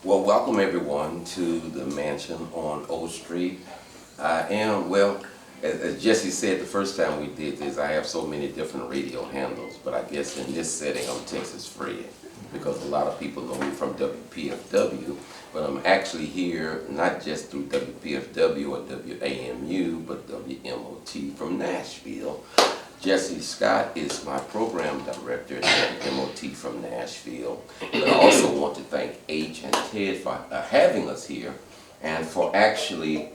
Well, welcome everyone to the mansion on O Street. As Jesse said the first time we did this, I have so many different radio handles, but I guess in this setting I'm Texas Fred because a lot of people know me from WPFW, but I'm actually here not just through WPFW or WAMU, but WMOT from Nashville. Jesse Scott is my program director at MOT from Nashville. But I also want to thank H and Ted for having us here and for actually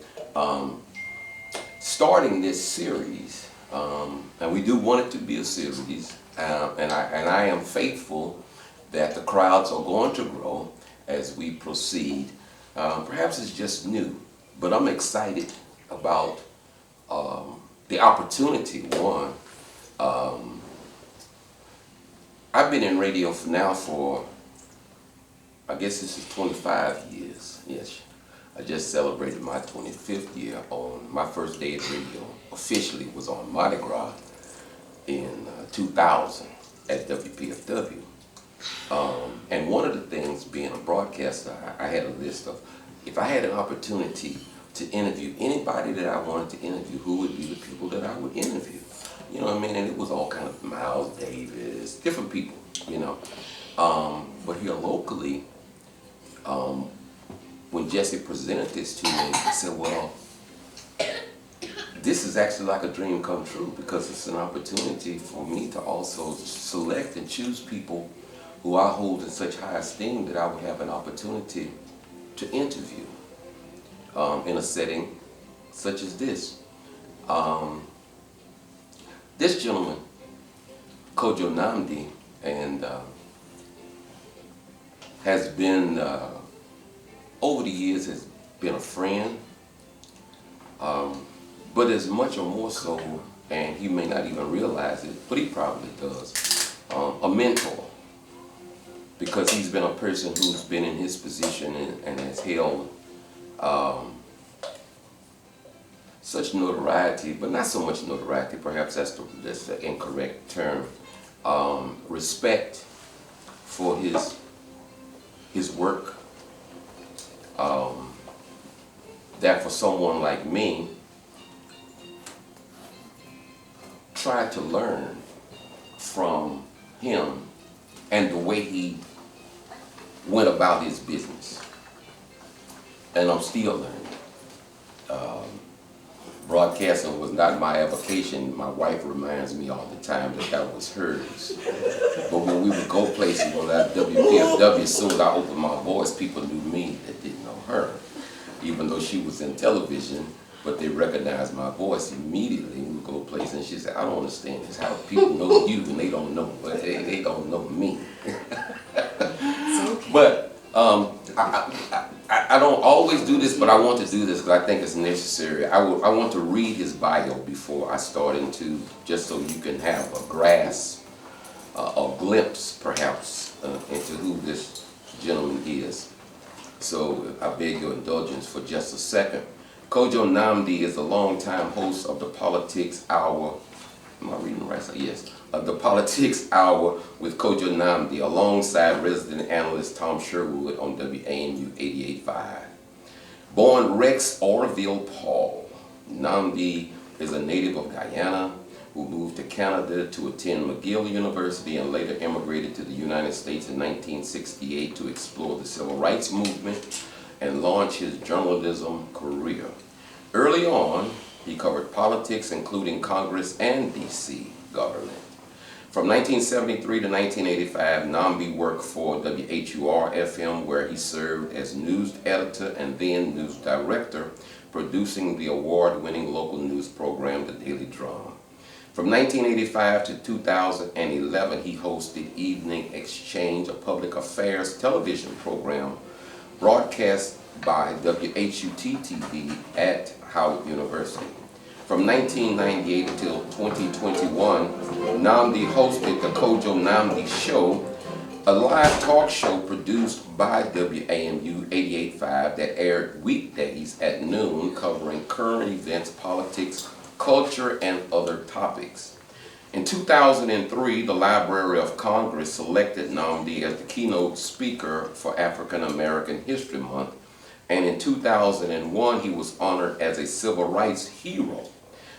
starting this series. And we do want it to be a series, and I am faithful that the crowds are going to grow as we proceed. Perhaps it's just new, but I'm excited about the opportunity, one. I've been in radio for, I guess this is 25 years. Yes, I just celebrated my 25th year on my first day at radio. Officially was on Mardi Gras in 2000 at WPFW. And one of the things, being a broadcaster, I had a list of, if I had an opportunity to interview anybody that I wanted to interview, who would be the people that I would interview? You know what I mean? And it was all kind of Miles Davis, different people, you know. But here locally, when Jesse presented this to me, I said, well, this is actually like a dream come true because it's an opportunity for me to also select and choose people who I hold in such high esteem that I would have an opportunity to interview in a setting such as this. This gentleman, Kojo Nnamdi, and has been, over the years, has been a friend, but as much or more so, and he may not even realize it, but he probably does, a mentor, because he's been a person who's been in his position and has held such notoriety, but not so much notoriety, perhaps that's the incorrect term, respect for his work, that for someone like me, tried to learn from him and the way he went about his business. And I'm still learning. Broadcasting was not my avocation. My wife reminds me all the time that that was hers. But when we would go places on that WPFW, as soon as I opened my voice, people knew me that didn't know her. Even though she was in television, but they recognized my voice immediately. We would go places and she said, I don't understand this. How people know you and they don't know, but they don't know me. Okay. But I don't always do this, but I want to do this because I think it's necessary. I want to read his bio before I start into, just so you can have a grasp, a glimpse perhaps, into who this gentleman is. So I beg your indulgence for just a second. Kojo Nnamdi is a longtime host of the Politics Hour. Am I reading right? Yes. The Politics Hour with Kojo Nnamdi alongside resident analyst Tom Sherwood on WAMU 88.5. Born Rex Orville Paul, Nnamdi is a native of Guyana who moved to Canada to attend McGill University and later immigrated to the United States in 1968 to explore the civil rights movement and launch his journalism career. Early on, he covered politics, including Congress and D.C. government. From 1973 to 1985, Nnamdi worked for WHUR-FM, where he served as news editor and then news director, producing the award-winning local news program, The Daily Drum. From 1985 to 2011, he hosted Evening Exchange, a public affairs television program broadcast by WHUT-TV at Howard University. From 1998 until 2021, Nnamdi hosted the Kojo Nnamdi Show, a live talk show produced by WAMU 88.5 that aired weekdays at noon, covering current events, politics, culture, and other topics. In 2003, the Library of Congress selected Nnamdi as the keynote speaker for African American History Month, and in 2001, he was honored as a civil rights hero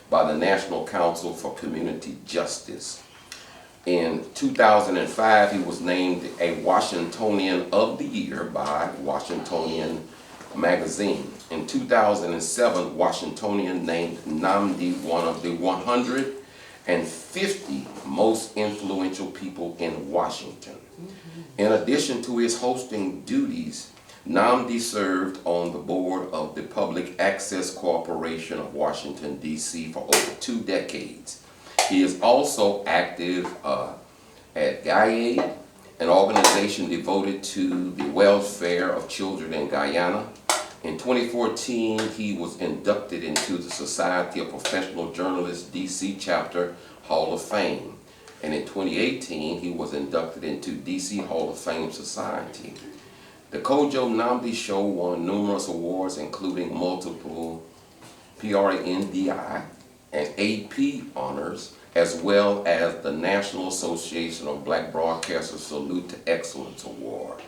by the National Council for Community Justice. In 2005, he was named a Washingtonian of the Year by Washingtonian magazine. In 2007, Washingtonian named Nnamdi one of the 150 most influential people in Washington. In addition to his hosting duties, Nnamdi served on the board of the Public Access Corporation of Washington, D.C. for over 2 decades. He is also active at Guyanese, an organization devoted to the welfare of children in Guyana. In 2014, he was inducted into the Society of Professional Journalists D.C. Chapter Hall of Fame. And in 2018, he was inducted into D.C. Hall of Fame Society. The Kojo Nnamdi Show won numerous awards, including multiple PRNDI and AP honors, as well as the National Association of Black Broadcasters Salute to Excellence Award.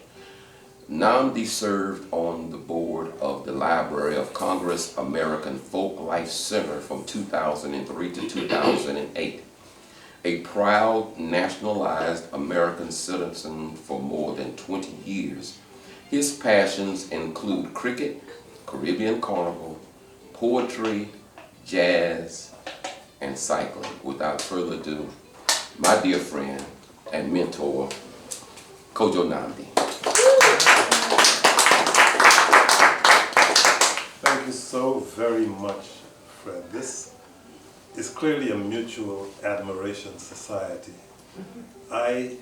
Nnamdi served on the board of the Library of Congress American Folk Life Center from 2003 to 2008. A proud nationalized American citizen for more than 20 years, his passions include cricket, Caribbean carnival, poetry, jazz, and cycling. Without further ado, my dear friend and mentor, Kojo Nnamdi. Thank you so very much, Fred. This is clearly a mutual admiration society. I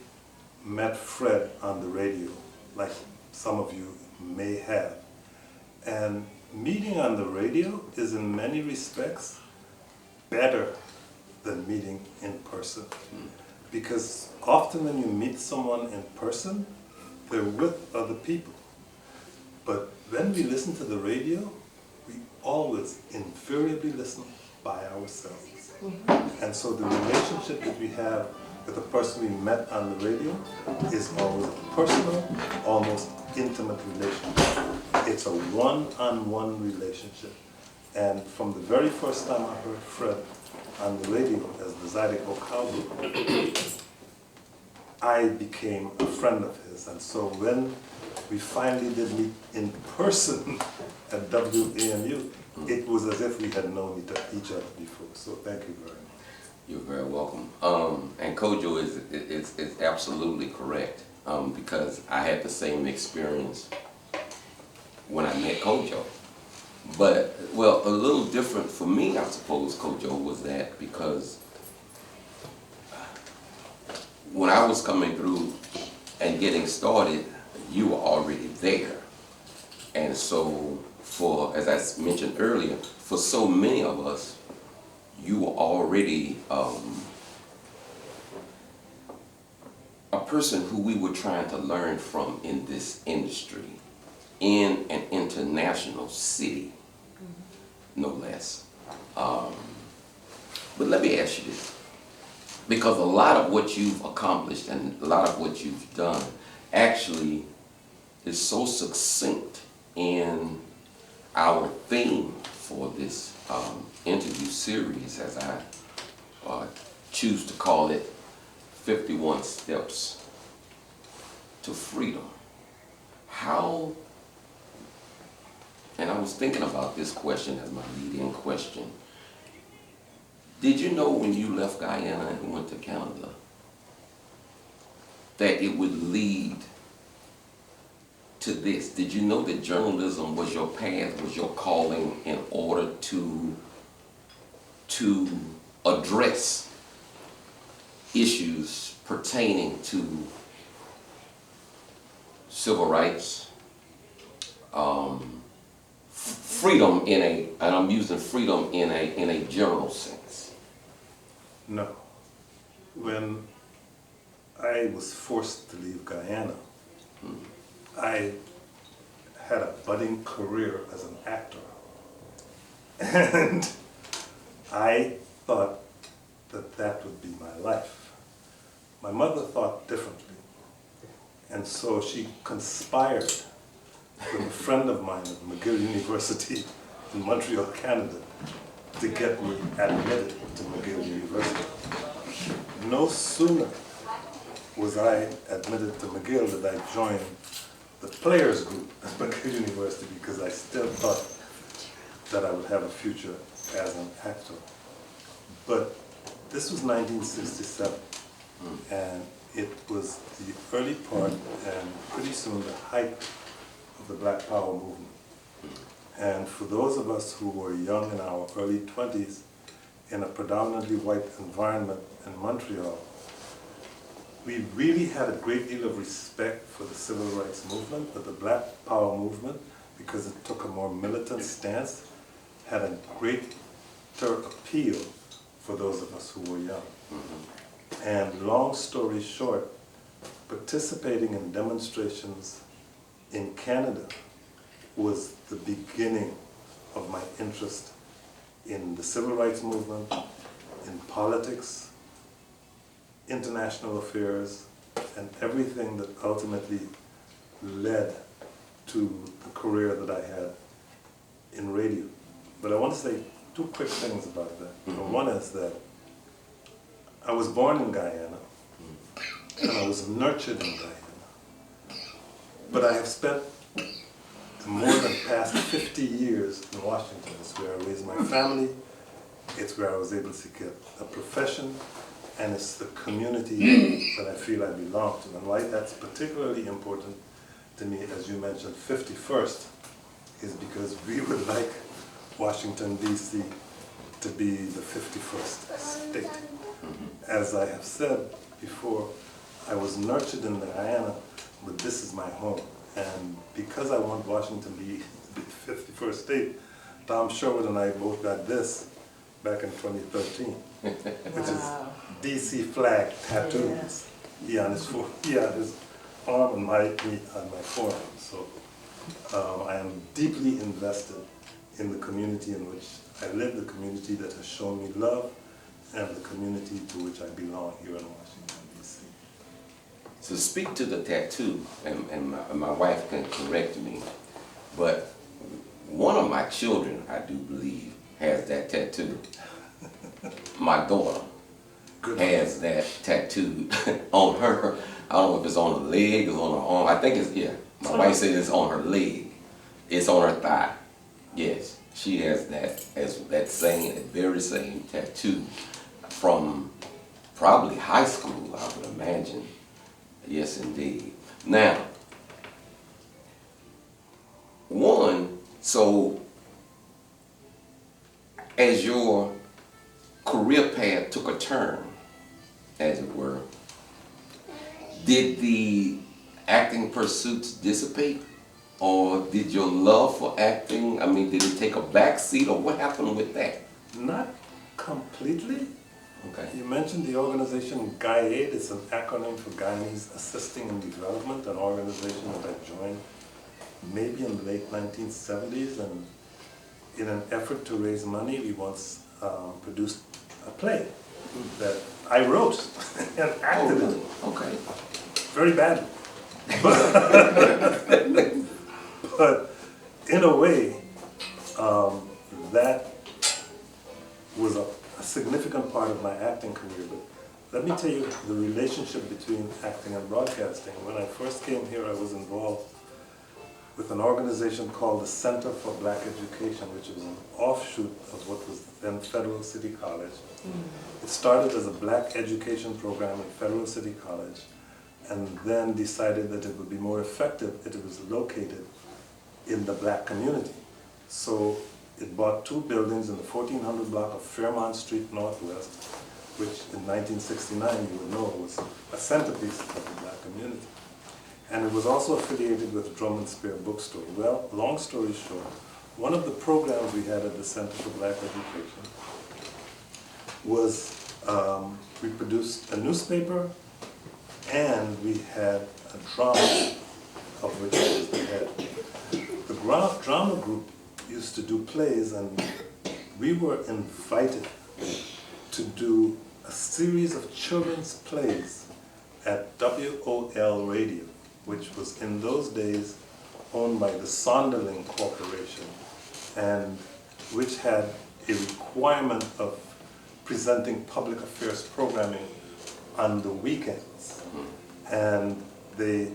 met Fred on the radio, like some of you may have. And meeting on the radio is in many respects better than meeting in person. Because often when you meet someone in person, they're with other people. But when we listen to the radio, we always invariably listen by ourselves. And so the relationship that we have with the person we met on the radio is always a personal, almost intimate relationship. It's a one-on-one relationship. And from the very first time I heard Fred on the radio as the Zydeco Cowboy, I became a friend of his. And so when we finally did meet in person at WAMU, it was as if we had known each other before. So thank you very much. You're very welcome. And Kojo is absolutely correct, because I had the same experience when I met Kojo. But, well, a little different for me, I suppose, Kojo, was that because when I was coming through and getting started, you were already there. And so, as I mentioned earlier, for so many of us, you were already a person who we were trying to learn from in this industry, in an international city, no less. But let me ask you this, because a lot of what you've accomplished and a lot of what you've done actually is so succinct in our theme for this interview series, as I choose to call it, 51 Steps to Freedom. How, and I was thinking about this question as my lead-in question, did you know when you left Guyana and went to Canada that it would lead to this? Did you know that journalism was your path, was your calling in order to address issues pertaining to civil rights, freedom and I'm using freedom in a general sense? No. When I was forced to leave Guyana, I had a budding career as an actor. And I thought that that would be my life. My mother thought differently, and so she conspired with a friend of mine at McGill University in Montreal, Canada, to get me admitted to McGill University. No sooner was I admitted to McGill that I joined the players group at McGill University, because I still thought that I would have a future as an actor. But this was 1967, and it was the early part and pretty soon the height of the Black Power movement. And for those of us who were young in our early 20s in a predominantly white environment in Montreal, we really had a great deal of respect for the civil rights movement, but the Black Power movement, because it took a more militant stance, had a greater appeal for those of us who were young. And long story short, participating in demonstrations in Canada was the beginning of my interest in the civil rights movement, in politics, international affairs, and everything that ultimately led to the career that I had in radio. But I want to say two quick things about that. One is that I was born in Guyana, and I was nurtured in Guyana. But I have spent more than past 50 years in Washington. It's where I raised my family, it's where I was able to get a profession, and it's the community that I feel I belong to. And why that's particularly important to me, as you mentioned, 51st, is because we would like Washington, D.C. to be the 51st state. As I have said before, I was nurtured in Guyana, but this is my home. And because I want Washington to be the 51st state, Tom Sherwood and I both got this back in 2013, which is DC flag tattoos. He on his arm and me on my forearm. So I am deeply invested in the community in which I live, the community that has shown me love, and the community to which I belong here in Washington, D.C. So speak to the tattoo, and my wife can correct me, but one of my children, I do believe, has that tattoo. My daughter has that tattoo on her. I don't know if it's on her leg or on her arm. I think it's, yeah. My wife said it's on her leg. It's on her thigh. Yes, she has that, as that very same tattoo from probably high school, I would imagine. Yes, indeed. Now, so as your career path took a turn, as it were, did the acting pursuits dissipate? Or did your love for acting, I mean, did it take a back seat, or what happened with that? Not completely. Okay. You mentioned the organization GUYAID. It's an acronym for Guyanese Assisting in Development, an organization that I joined maybe in the late 1970s, and in an effort to raise money, we once produced a play that I wrote and acted in. Okay. Very badly. But in a way, that was a significant part of my acting career. But let me tell you the relationship between acting and broadcasting. When I first came here, I was involved with an organization called the Center for Black Education, which was an offshoot of what was then Federal City College. It started as a black education program at Federal City College, and then decided that it would be more effective if it was located in the black community. So it bought 2 buildings in the 1400 block of Fairmont Street Northwest, which in 1969 you would know was a centerpiece of the black community. And it was also affiliated with Drum and Spear Bookstore. Well, long story short, one of the programs we had at the Center for Black Education was we produced a newspaper, and we had a drama of which I was the head. The drama group used to do plays, and we were invited to do a series of children's plays at WOL Radio, which was in those days owned by the Sonderling Corporation, and which had a requirement of presenting public affairs programming on the weekends. And they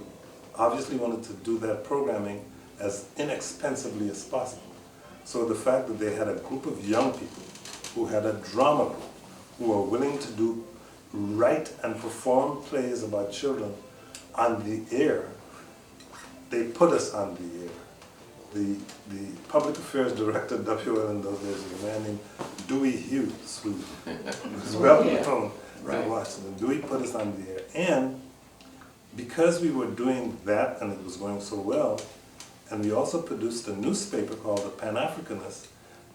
obviously wanted to do that programming as inexpensively as possible. So the fact that they had a group of young people who had a drama group, who were willing to write and perform plays about children on the air, they put us on the air. The public affairs director at WL in those days was a man named Dewey Hughes, who was well known in Washington. Dewey put us on the air. And because we were doing that and it was going so well, and we also produced a newspaper called The Pan-Africanist,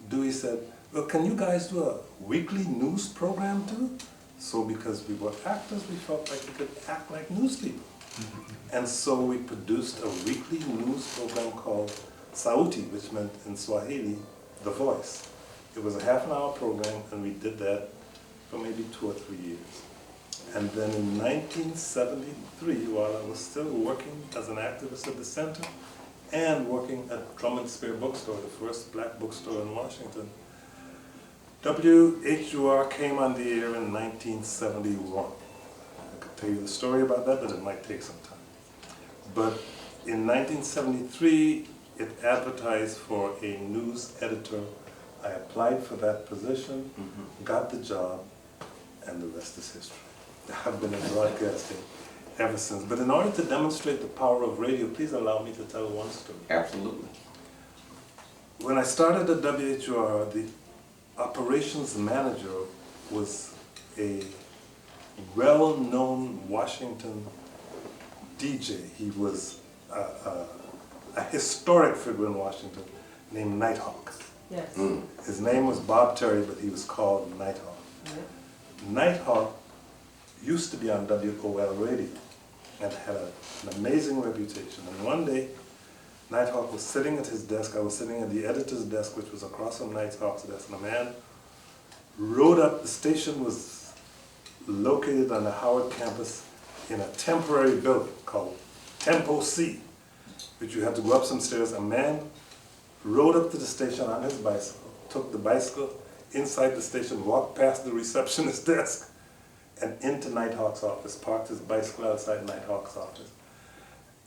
Dewey said, well, can you guys do a weekly news program too? So because we were actors, we felt like we could act like news people. And so we produced a weekly news program called Sauti, which meant in Swahili, The Voice. It was a half-an-hour program, and we did that for maybe 2 or 3 years. And then in 1973, while I was still working as an activist at the center and working at Drum & Spear Bookstore, the first black bookstore in Washington, WHUR came on the air in 1971. I could tell you the story about that, but it might take some time. But in 1973, it advertised for a news editor. I applied for that position, got the job, and the rest is history. I've been in broadcasting ever since. But in order to demonstrate the power of radio, please allow me to tell one story. Absolutely. When I started at WHUR, the operations manager was a well-known Washington DJ. He was a historic figure in Washington named Nighthawk. Yes. His name was Bob Terry, but he was called Nighthawk. Nighthawk used to be on WOL Radio and had an amazing reputation. And one day, Nighthawk was sitting at his desk. I was sitting at the editor's desk, which was across from Nighthawk's desk, and a man rode up. The station was located on the Howard campus in a temporary building called Tempo C, which you had to go up some stairs. A man rode up to the station on his bicycle, took the bicycle inside the station, walked past the receptionist's desk, and into Nighthawk's office, parked his bicycle outside Nighthawk's office,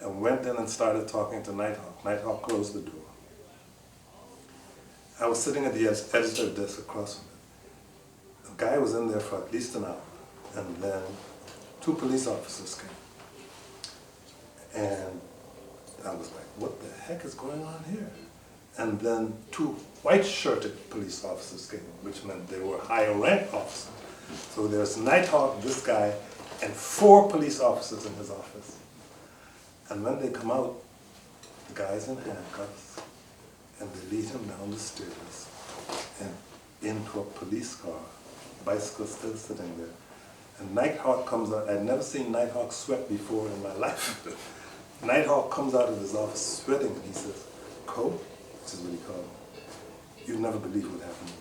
and went in and started talking to Nighthawk. Nighthawk closed the door. I was sitting at the editor's desk across from him. The guy was in there for at least an hour, and then 2 police officers came. And I was like, what the heck is going on here? And then 2 white-shirted police officers came, which meant they were higher-ranked officers. So there's Nighthawk, this guy, and 4 police officers in his office. And when they come out, the guy's in handcuffs, and they lead him down the stairs and into a police car, bicycle still sitting there. And Nighthawk comes out. I'd never seen Nighthawk sweat before in my life. Nighthawk comes out of his office sweating, and he says, "Co," which is what he called me, "you'd never believe what happened."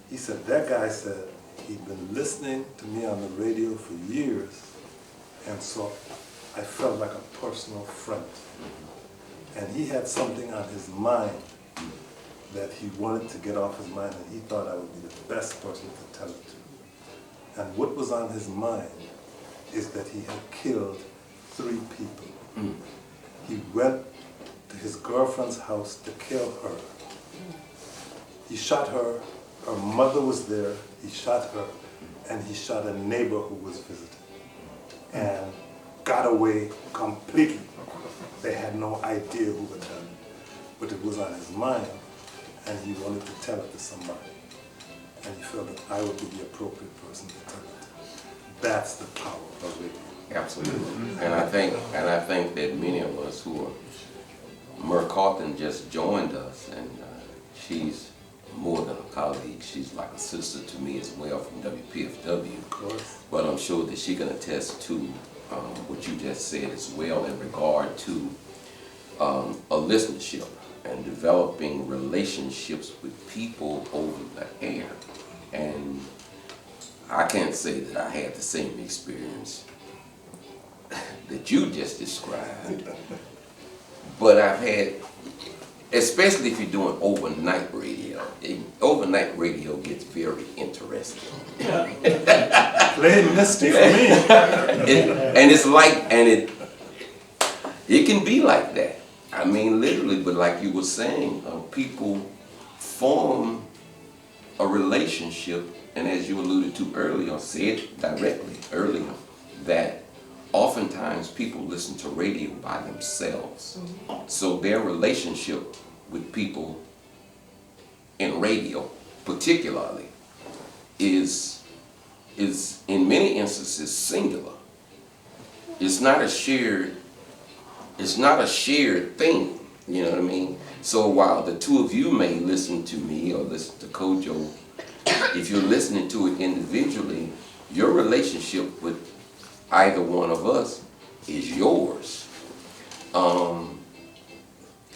He said, that guy said he'd been listening to me on the radio for years, and so I felt like a personal friend. And he had something on his mind that he wanted to get off his mind, and he thought I would be the best person to tell it to. And what was on his mind is that he had killed 3 people. He went to his girlfriend's house to kill her. He shot her. Her mother was there. He shot her, and he shot a neighbor who was visiting, and got away completely. They had no idea who had done it, but it was on his mind, and he wanted to tell it to somebody, and he felt that I would be the appropriate person to tell it to. That's the power of radio. Absolutely. And I think that many of us who are, Mer Carthen just joined us, and she's more than a colleague. She's like a sister to me as well from WPFW. Of course. But I'm sure that she can attest to what you just said as well in regard to a listenership and developing relationships with people over the air. And I can't say that I had the same experience that you just described, but I've had, especially if you're doing overnight radio. Overnight radio gets very interesting. Play Misty for me. And it's like, and it can be like that. I mean, literally, but like you were saying, people form a relationship, and as you alluded to earlier, said directly earlier, that oftentimes people listen to radio by themselves. So their relationship with people in radio, particularly, is in many instances singular. It's not a shared thing, you know what I mean? So while the two of you may listen to me or listen to Kojo, if you're listening to it individually, your relationship with either one of us is yours.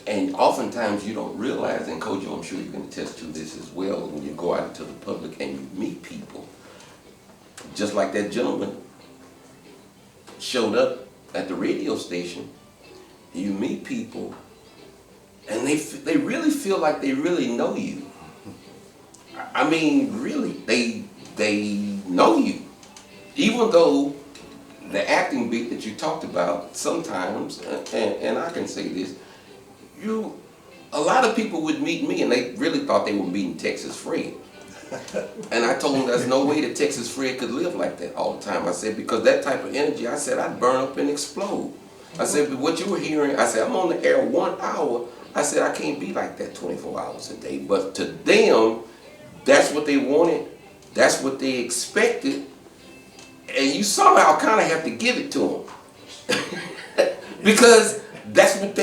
And oftentimes you don't realize, and Kojo, I'm sure you can attest to this as well, when you go out into the public and you meet people, just like that gentleman showed up at the radio station, you meet people and they really feel like they really know you. I mean, really, they know you. Even though the acting beat that you talked about sometimes, and I can say this, a lot of people would meet me and they really thought they were meeting Texas Fred. And I told them there's no way that Texas Fred could live like that all the time. I said, because that type of energy, I said, I'd burn up and explode. I said, but what you were hearing, I said, I'm on the air 1 hour. I said, I can't be like that 24 hours a day. But to them, that's what they wanted. That's what they expected. And you somehow kind of have to give it to them. Because that's what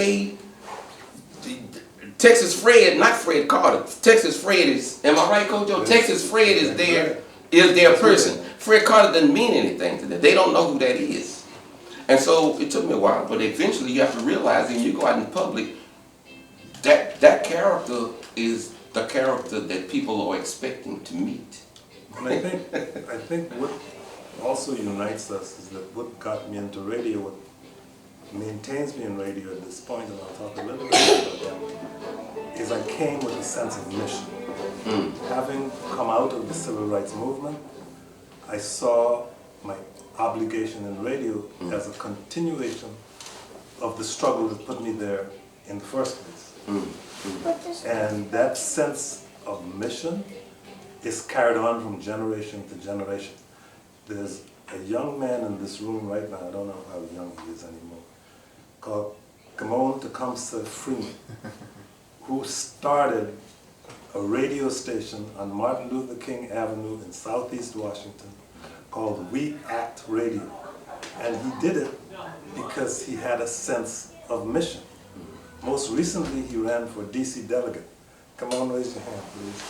Texas Fred, not Fred Carter. Texas Fred is, am I right, Kojo? Texas Fred is their person. Fred Carter doesn't mean anything to them. They don't know who that is. And so it took me a while, but eventually you have to realize when you go out in public, that character is the character that people are expecting to meet. And I think what also unites us is that what got me into radio, what maintains me in radio at this point, and I'll talk a little bit about that, is I came with a sense of mission. Having come out of the civil rights movement, I saw my obligation in radio as a continuation of the struggle that put me there in the first place. And that sense of mission is carried on from generation to generation. There's a young man in this room right now, I don't know how young he is anymore, called Kojo Nnamdi Show, who started a radio station on Martin Luther King Avenue in Southeast Washington called WHUT Radio. And he did it because he had a sense of mission. Most recently, he ran for DC delegate. Come on, raise your hand, please.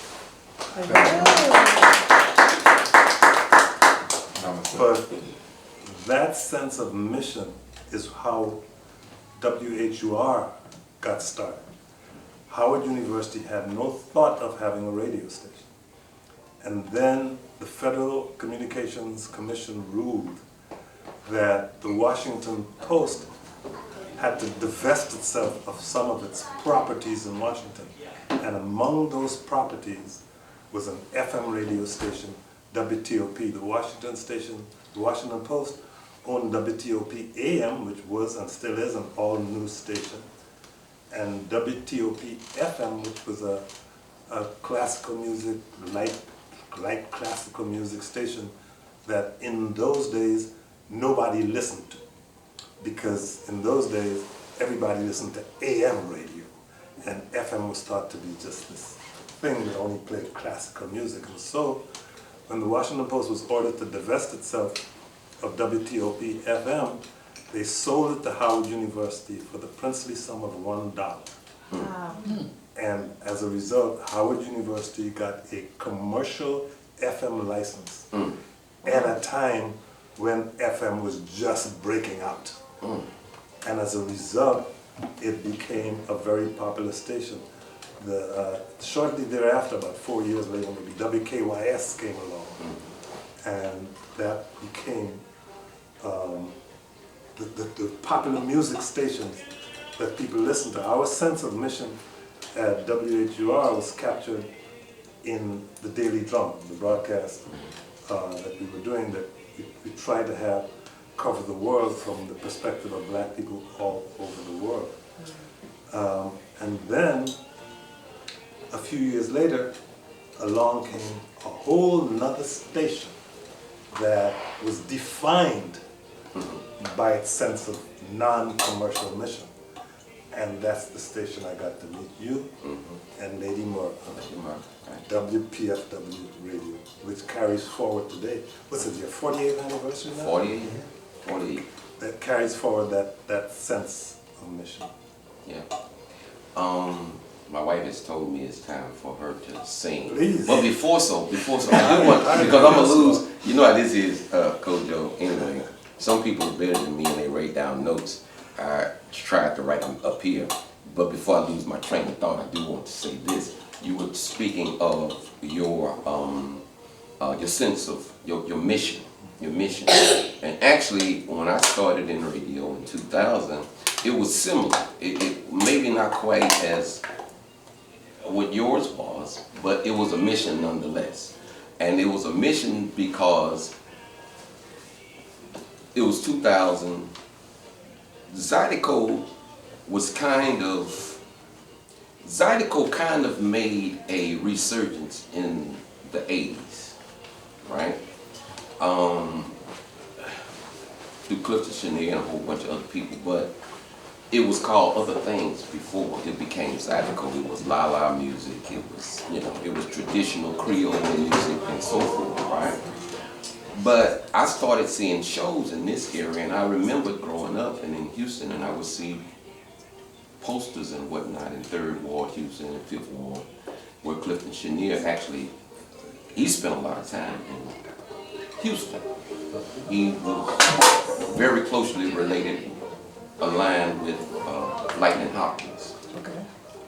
But that sense of mission is how WHUR got started. Howard University had no thought of having a radio station. And then the Federal Communications Commission ruled that the Washington Post had to divest itself of some of its properties in Washington. And among those properties was an FM radio station, WTOP. The Washington station, the Washington Post, owned WTOP AM, which was and still is an all-news station, and WTOP FM, which was a classical music, light classical music station that in those days nobody listened to. Because in those days everybody listened to AM radio, and FM was thought to be just this thing that only played classical music. And so when the Washington Post was ordered to divest itself of WTOP FM, they sold it to Howard University for the princely sum of $1. Wow. And as a result, Howard University got a commercial FM license at a time when FM was just breaking out. And as a result, it became a very popular station. Shortly thereafter, about 4 years later, maybe WKYS came along. and that became the popular music stations that people listen to. Our sense of mission at WHUR was captured in the Daily Drum, the broadcast that we were doing, that we tried to have cover the world from the perspective of black people all over the world. And then, a few years later, along came a whole nother station that was defined by its sense of non-commercial mission. And that's the station I got to meet you and Lady Moore on, WPFW Radio, which carries forward today. What's it, your 48th anniversary now? 48. 48. That carries forward that sense of mission. Yeah. My wife has told me it's time for her to sing. Please. But before so, I do want, because I'm going to lose, you know how this is, Kojo, anyway. Some people are better than me and they write down notes. I tried to write them up here, but before I lose my train of thought, I do want to say this. You were speaking of your sense of your mission, And actually, when I started in radio in 2000, it was similar. It maybe not quite as what yours was, but it was a mission nonetheless. And it was a mission because it was 2000. Zydeco kind of made a resurgence in the 80s, right? Through Clifton Chenier and a whole bunch of other people, but it was called other things before it became Zydeco. It was la-la music, it was, it was traditional Creole music and so forth, right? But I started seeing shows in this area, and I remember growing up and in Houston, and I would see posters and whatnot in 3rd Ward, Houston, and 5th Ward, where Clifton Chenier actually, he spent a lot of time in Houston. He was very closely related, aligned with Lightning Hopkins. Okay.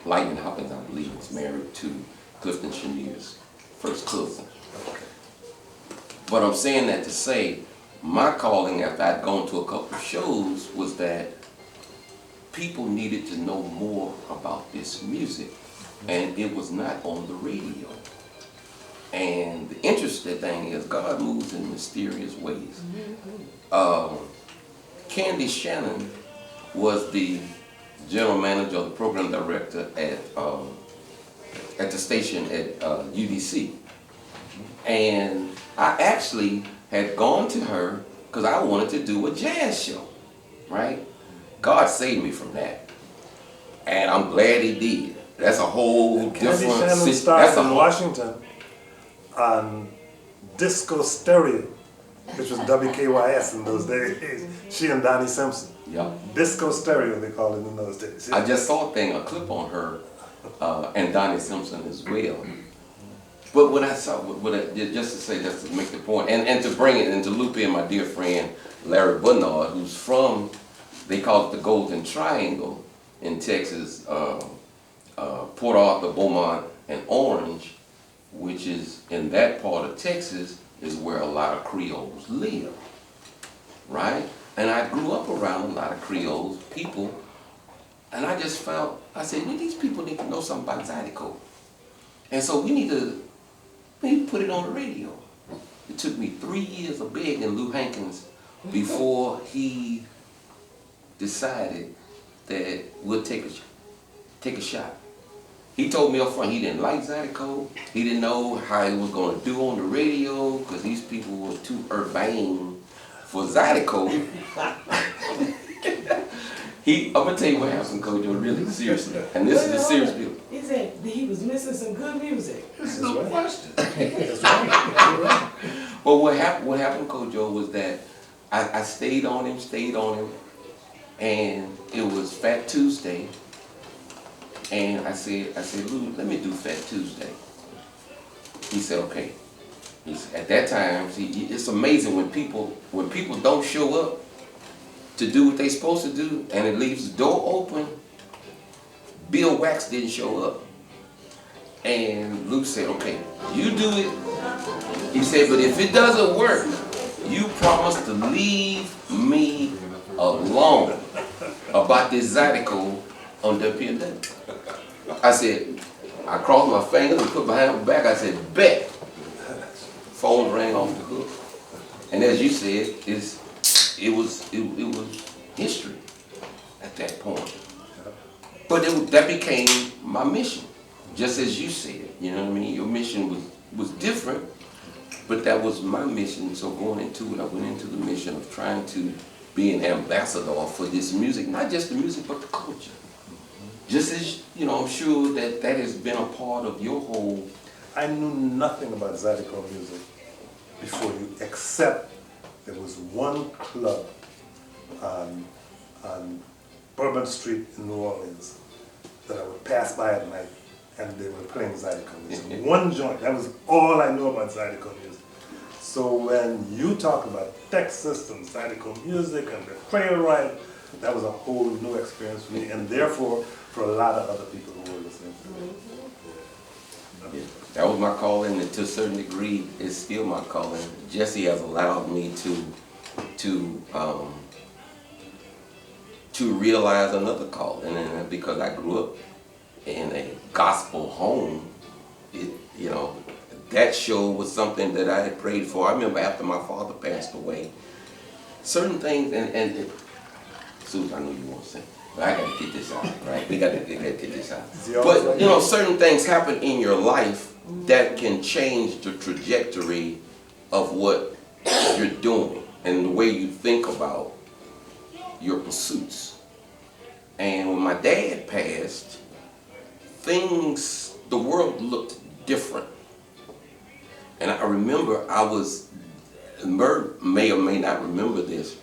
Lightning Hopkins, I believe, was married to Clifton Chenier's first cousin. But I'm saying that to say, my calling after I'd gone to a couple of shows was that people needed to know more about this music, and it was not on the radio. And the interesting thing is God moves in mysterious ways. Candy Shannon was the general manager or the program director at the station at UDC. And I actually had gone to her because I wanted to do a jazz show, right? God saved me from that. And I'm glad he did. That's a whole different Candy Shannon started in Washington on Disco Stereo, which was WKYS in those days. She and Donnie Simpson. Yeah. Disco Stereo, they called it in those days. I just saw a clip on her and Donnie Simpson as well. But when I saw, just to make the point, and to bring it and to loop in my dear friend Larry Bernard, who's from, they call it the Golden Triangle in Texas, Port Arthur, Beaumont, and Orange, which is in that part of Texas, is where a lot of Creoles live, right? And I grew up around a lot of Creoles people, and I just felt, I said, these people need to know something about Zydeco. And so we need to put it on the radio. It took me 3 years of begging Lou Hankins before he decided that we'll take a shot. He told me up front he didn't like Zydeco. He didn't know how he was going to do on the radio because these people were too urbane for Zydeco. I'm going to tell you what happened, Kojo, really seriously. And this is the serious deal. He said he was missing some good music. There's no question. That's right. Well, what happened, Kojo, was that I stayed on him, and it was Fat Tuesday. And I said, Lou, let me do Fat Tuesday. He said, okay. He said, at that time, it's amazing when people don't show up to do what they're supposed to do, and it leaves the door open. Bill Wax didn't show up. And Luke said, okay, you do it. He said, but if it doesn't work, you promise to leave me alone about this Zydeco on WPNW. I said, I crossed my fingers and put my hand on my back. I said, bet. Phone rang off the hook. And as you said, it was history at that point. But that became my mission, just as you said. You know what I mean? Your mission was different, but that was my mission. So going into it, I went into the mission of trying to be an ambassador for this music, not just the music, but the culture. Just as, you know, I'm sure that has been a part of your whole... I knew nothing about Zydeco music before you, except there was one club on Bourbon Street in New Orleans that I would pass by at night, and they were playing Zydeco music. One joint, that was all I knew about Zydeco music. So when you talk about tech systems, Zydeco music, and the playwright, that was a whole new experience for me, and therefore for a lot of other people who were listening to it. Yeah, that was my calling, and to a certain degree, it's still my calling. Jesse has allowed me to realize another calling, and because I grew up in a gospel home, you know, that show was something that I had prayed for. I remember after my father passed away, certain things, and Susan, I know you won't say, but I gotta get this out, right? We gotta get this out. But you know, certain things happen in your life that can change the trajectory of what you're doing and the way you think about your pursuits. And when my dad passed, the world looked different. And I remember Merv may or may not remember this,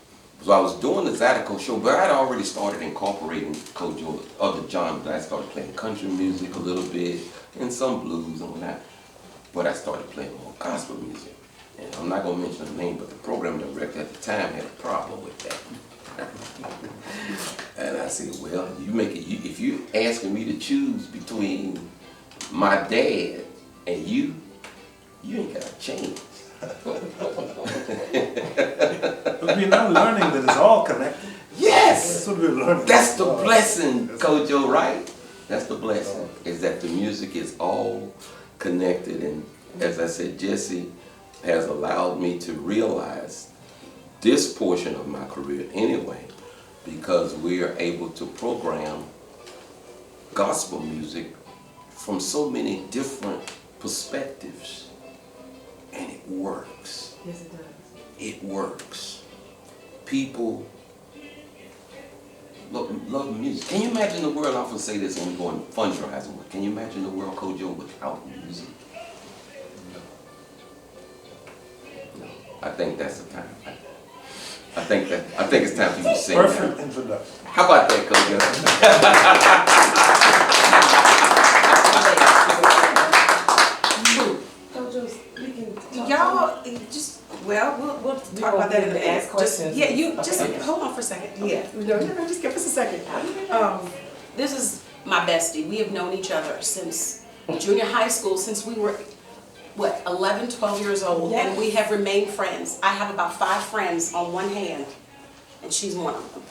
so I was doing the Zydeco show, but I had already started incorporating Kojo, other genres. I started playing country music a little bit, and some blues and whatnot. But I started playing more gospel music. And I'm not gonna mention the name, but the program director at the time had a problem with that. And I said, well, if you're asking me to choose between my dad and you ain't gotta change. But we're now learning that it's all connected. Yes! That's what we're learning. That's the blessing, Kojo, right? That's the blessing, is that the music is all connected. And as I said, Jesse has allowed me to realize this portion of my career anyway, because we are able to program gospel music from so many different perspectives. And it works. Yes, it does. It works. People love music. Can you imagine the world? I often say this when we go on fundraising. Can you imagine the world, Kojo, without music? No. I think that's the time. I think it's time for you to sing. Perfect introduction. How about that, Kojo? Y'all just, well, we'll talk about that in the ask questions. Yeah, you just hold on for a second. Yeah, no, just give us a second. This is my bestie. We have known each other since junior high school, since we were, 11, 12 years old, Yes. and we have remained friends. I have about 5 friends on one hand, and she's one of them.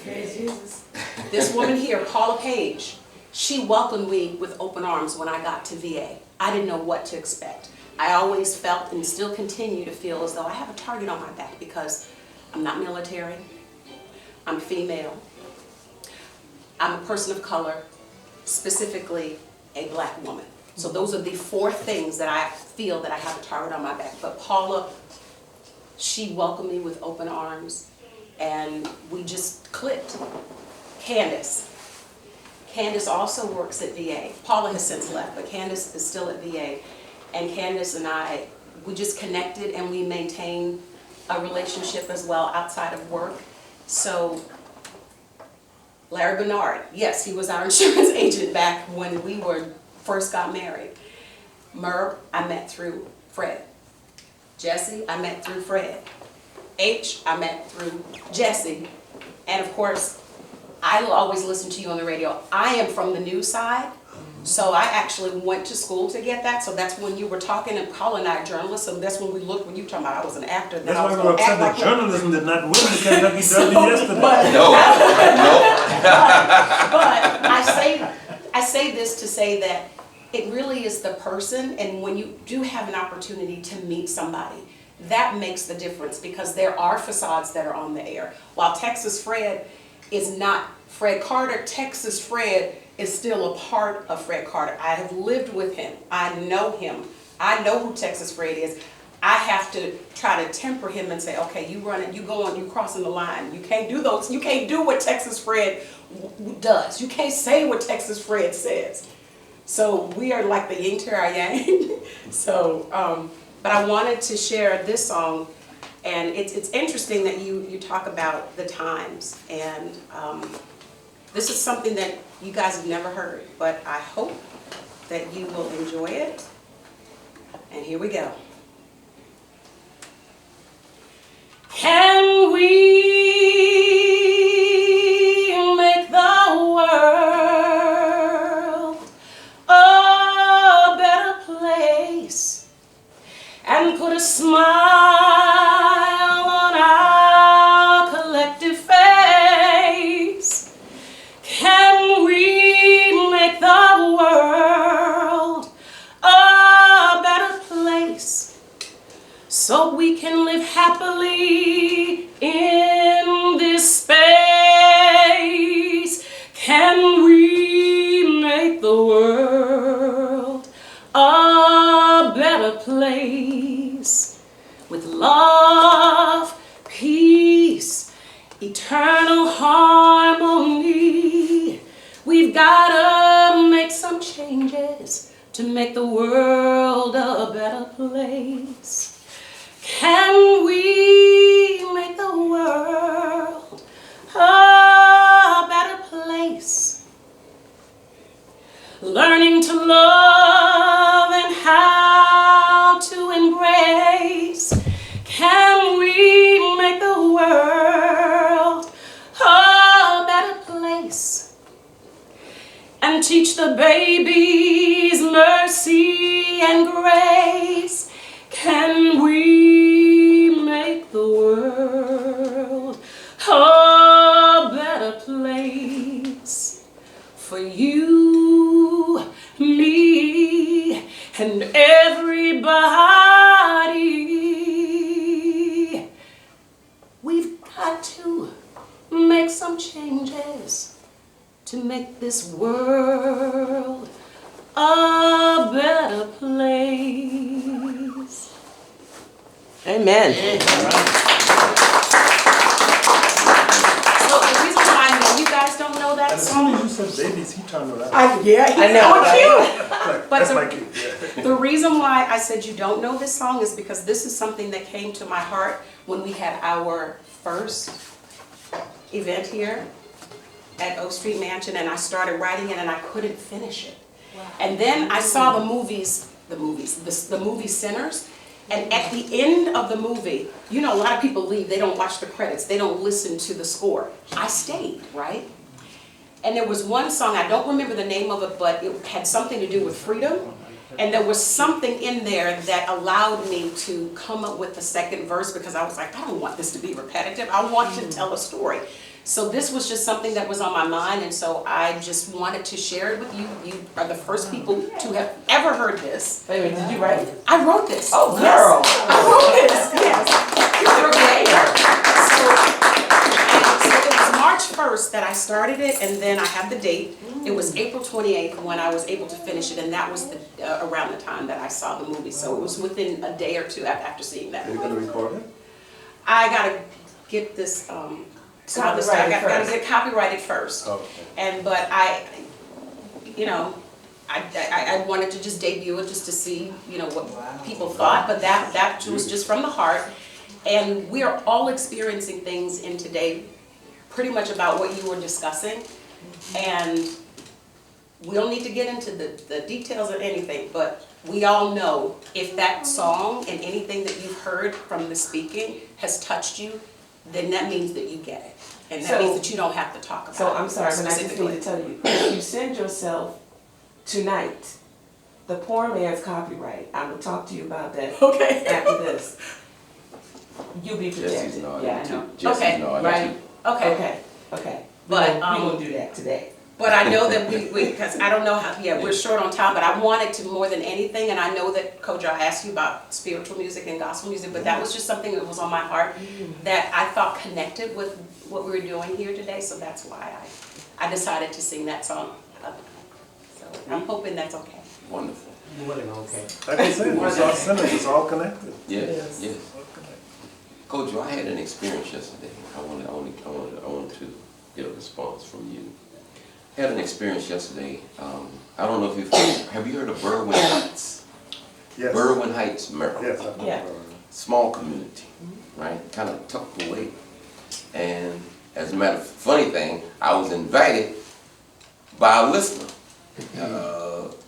Praise Jesus. This woman here, Paula Page, she welcomed me with open arms when I got to VA. I didn't know what to expect. I always felt and still continue to feel as though I have a target on my back because I'm not military, I'm female, I'm a person of color, specifically a black woman. So those are the 4 things that I feel that I have a target on my back. But Paula, she welcomed me with open arms and we just clicked. Candace also works at VA. Paula has since left, but Candace is still at VA. And Candace and I, we just connected and we maintained a relationship as well outside of work. So Larry Bernard, yes, he was our insurance agent back when we first got married. Merv, I met through Fred. Jesse, I met through Fred. H, I met through Jesse. And of course, I always listen to you on the radio. I am from the news side, So I actually went to school to get that. So that's when you were talking, and Paul and I are journalists, so that's when we looked, when you were talking about I was an actor. Then That's I why was we're gonna upset act that like journalism did not win the Kentucky Derby yesterday. No, no. But I say this to say that it really is the person, and when you do have an opportunity to meet somebody, that makes the difference, because there are facades that are on the air. While Texas Fred is not Fred Carter, Texas Fred is still a part of Fred Carter. I have lived with him. I know him. I know who Texas Fred is. I have to try to temper him and say, okay, you running, you going, you crossing the line. You can't do those. You can't do what Texas Fred does. You can't say what Texas Fred says. So we are like the yin to our yang. So, but I wanted to share this song, and it's interesting that you talk about the times, and this is something that you guys have never heard, but I hope that you will enjoy it. And here we go. Can we make the world a better place and put a smile on our collective face? Can we make the world a better place so we can live happily in this space? Can we make the world a better place with love, peace, eternal harmony? We've gotta make some changes to make the world a better place. Can we make the world a better place? Learning to love and how to embrace. Can we make the world a better place? And teach the babies mercy and grace. Can we make the world a better place for you, me, and everybody? We've got to make some changes to make this world a better place. Amen. So the reason why I know you guys don't know that And as song. soon as you said babies, he turned around. I know. Like, But that's the- my kid. Yeah. The reason why I said you don't know this song is because this is something that came to my heart when we had our first event here at O Street Mansion, and I started writing it and I couldn't finish it. And then I saw the movie Sinners, and at the end of the movie, you know, a lot of people leave, they don't watch the credits, they don't listen to the score. I stayed, right? And there was one song, I don't remember the name of it, but it had something to do with freedom. And there was something in there that allowed me to come up with the second verse, because I was like, I don't want this to be repetitive. I want to tell a story. So this was just something that was on my mind, and so I just wanted to share it with you. You are the first people to have ever heard this. Wait a minute, did you write it? I wrote this. Oh, Yes. girl. I wrote this, yes. So it was March 1st that I started it, and then I have the date. It was April 28th when I was able to finish it, and that was around the time that I saw the movie. So it was within a day or two after seeing that. Are you going to record it? I gotta get this, some other stuff. I gotta get copyrighted first. Okay. But I wanted to just debut it just to see, you know, what people thought, but that was just from the heart. And we are all experiencing things in today pretty much about what you were discussing. And we don't need to get into the details of anything, but we all know if that song and anything that you've heard from the speaking has touched you, then that means that you get it. And that means that you don't have to talk about it. So I'm sorry, but I just need specifically. to tell you, if you send yourself tonight, the poor man's copyright, I will talk to you about that Okay. after this. You'll be Jesse's protected. nodding Yeah, I too. know. Jesse's Okay, nodding right. too. Okay. Okay. But, we won't do that today. But I know that because I don't know how, we're short on time, but I wanted to more than anything, and I know that Kojo, I asked you about spiritual music and gospel music, but that was just something that was on my heart that I thought connected with what we were doing here today, so that's why I decided to sing that song. So I'm hoping that's okay. Wonderful. Like I said, it's all centered, it's all connected. Yes, yes. Kojo, I had an experience yesterday. I wanted to get a response from you. Had an experience yesterday. I don't know if have you heard of Berwyn Heights? Yes. Berwyn Heights, Maryland. Yes, I've Yeah. heard of it. Small community, right? Kind of tucked away. And as a matter of funny thing, I was invited by a listener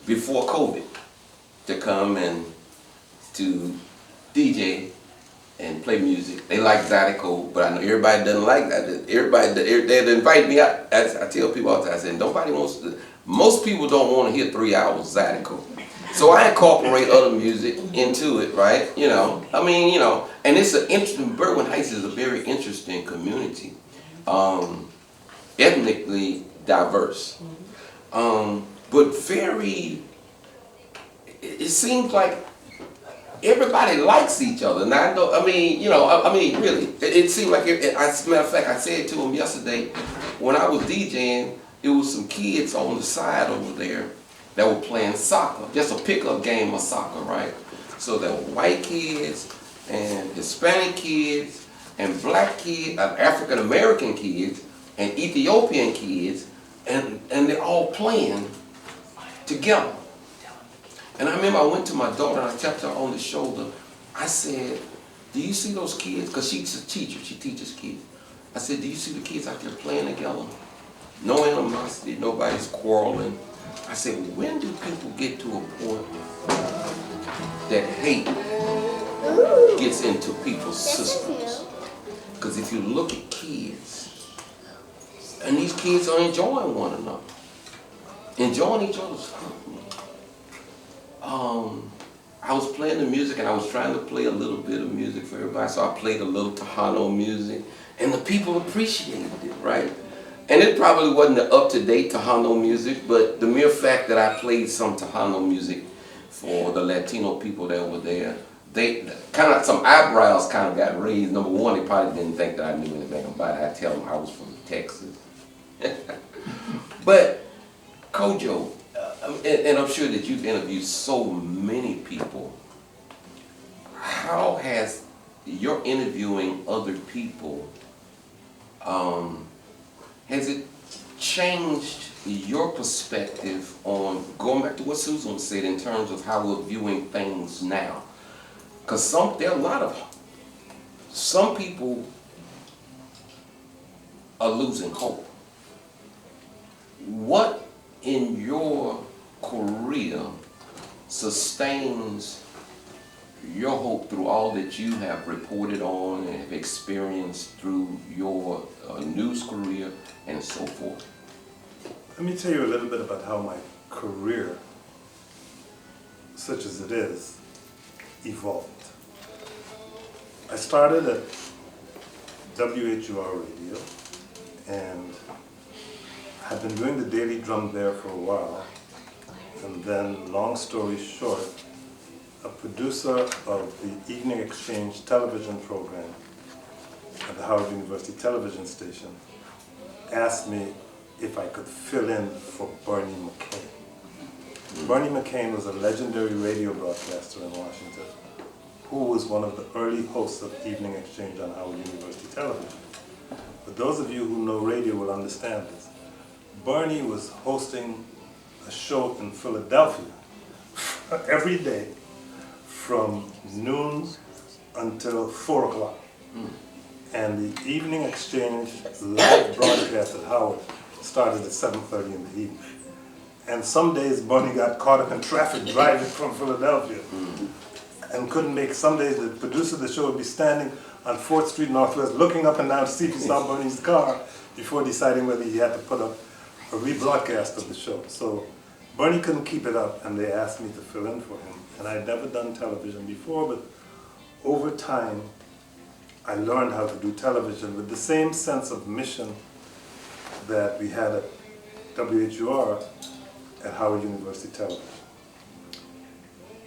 before COVID to come and to DJ and play music. They like Zydeco, but I know everybody doesn't like that. They'd invite me out. As I tell people all the time, I said, nobody wants to, most people don't want to hear 3 hours Zydeco. So I incorporate other music into it, right? You know, I mean, you know, and it's an interesting, Berwyn Heights is a very interesting community. Ethnically diverse. But very, it seems like everybody likes each other. And I know, I mean, you know, I mean, really, it seemed like, as a matter of fact, I said to him yesterday, when I was DJing, it was some kids on the side over there that were playing soccer, just a pickup game of soccer, right? So there were white kids and Hispanic kids and black kids, African American kids and Ethiopian kids, and they're all playing together. And I remember I went to my daughter and I tapped her on the shoulder. I said, do you see those kids? Because she's a teacher, she teaches kids. I said, do you see the kids out there playing together? No animosity, nobody's quarreling. I said, when do people get to a point that hate gets into people's systems? Because if you look at kids, and these kids are enjoying one another, enjoying each other's company. I was playing the music and I was trying to play a little bit of music for everybody, so I played a little Tejano music, and the people appreciated it, right? And it probably wasn't the up-to-date Tejano music, but the mere fact that I played some Tejano music for the Latino people that were there, they kind of, some eyebrows kind of got raised. Number one, they probably didn't think that I knew anything about it. I tell them I was from Texas. But Kojo, and I'm sure that you've interviewed so many people, how has your interviewing other people, has it changed your perspective on, going back to what Susan said in terms of how we're viewing things now? Because there are a lot of, some people are losing hope. What in your career sustains your hope through all that you have reported on and have experienced through your news career and so forth? Let me tell you a little bit about how my career, such as it is, evolved. I started at WHUR Radio and had been doing the Daily Drum there for a while, and then, long story short, a producer of the Evening Exchange television program at the Howard University television station asked me if I could fill in for Bernie McCain. Bernie McCain was a legendary radio broadcaster in Washington who was one of the early hosts of Evening Exchange on Howard University television. But those of you who know radio will understand this. Bernie was hosting a show in Philadelphia every day from noon until 4 o'clock. And the Evening Exchange live broadcast at Howard started at 7:30 in the evening. And some days Bernie got caught up in traffic driving from Philadelphia and couldn't make, some days the producer of the show would be standing on 4th Street Northwest looking up and down to see if he saw Bernie's car before deciding whether he had to put up a rebroadcast of the show. So Bernie couldn't keep it up, and they asked me to fill in for him. And I'd never done television before, but over time, I learned how to do television with the same sense of mission that we had at WHUR at Howard University Television.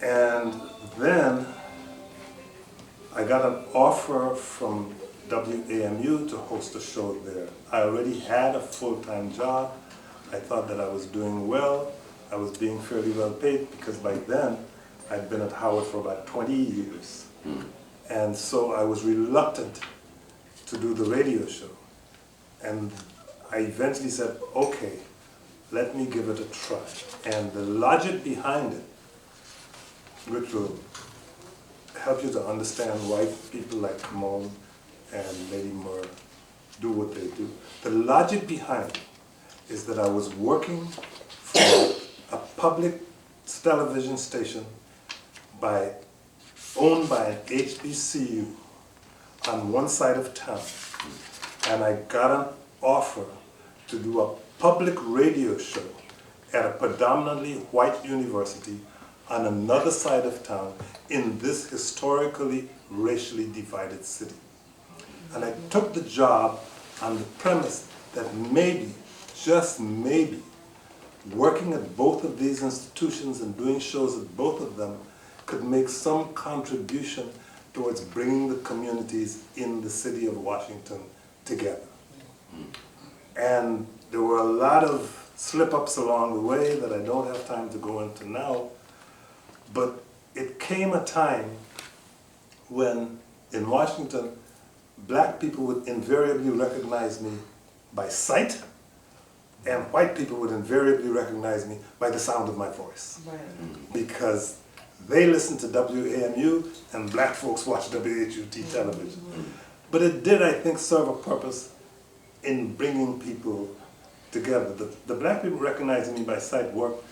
And then I got an offer from WAMU to host a show there. I already had a full-time job. I thought that I was doing well. I was being fairly well paid because by then I'd been at Howard for about 20 years. And so I was reluctant to do the radio show. And I eventually said, okay, let me give it a try. And the logic behind it, which will help you to understand why people like Kimon and Lady Moore do what they do. The logic behind it is that I was working for a public television station owned by an HBCU on one side of town. And I got an offer to do a public radio show at a predominantly white university on another side of town in this historically, racially divided city. And I took the job on the premise that maybe, just maybe, working at both of these institutions and doing shows at both of them could make some contribution towards bringing the communities in the city of Washington together. And there were a lot of slip-ups along the way that I don't have time to go into now, but it came a time when in Washington, black people would invariably recognize me by sight, and white people would invariably recognize me by the sound of my voice. Right. Because they listened to WAMU and black folks watched WHUT television. But it did, I think, serve a purpose in bringing people together. The black people recognizing me by sight worked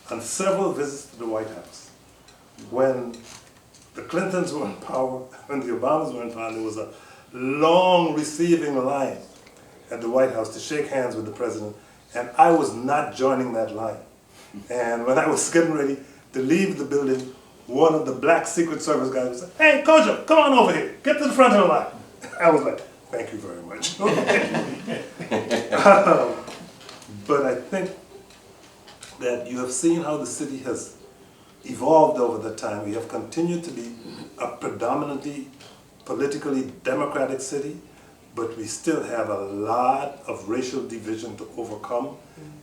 on several visits to the White House. When the Clintons were in power, when the Obamas were in power, there was a long receiving line at the White House to shake hands with the president, and I was not joining that line. And when I was getting ready to leave the building, one of the black Secret Service guys would say, "Hey, Kojo, come on over here, get to the front of the line." I was like, "Thank you very much." But I think that you have seen how the city has evolved over the time. We have continued to be a predominantly politically democratic city, but we still have a lot of racial division to overcome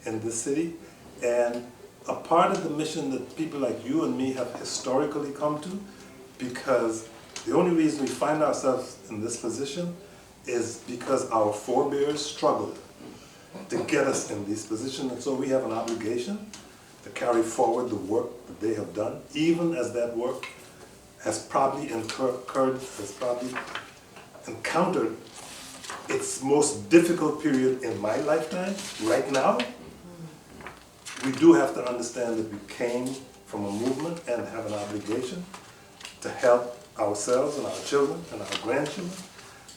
in this city. And a part of the mission that people like you and me have historically come to, because the only reason we find ourselves in this position is because our forebears struggled to get us in this position. And so we have an obligation to carry forward the work that they have done, even as that work has probably encountered its most difficult period in my lifetime, right now. We do have to understand that we came from a movement and have an obligation to help ourselves and our children and our grandchildren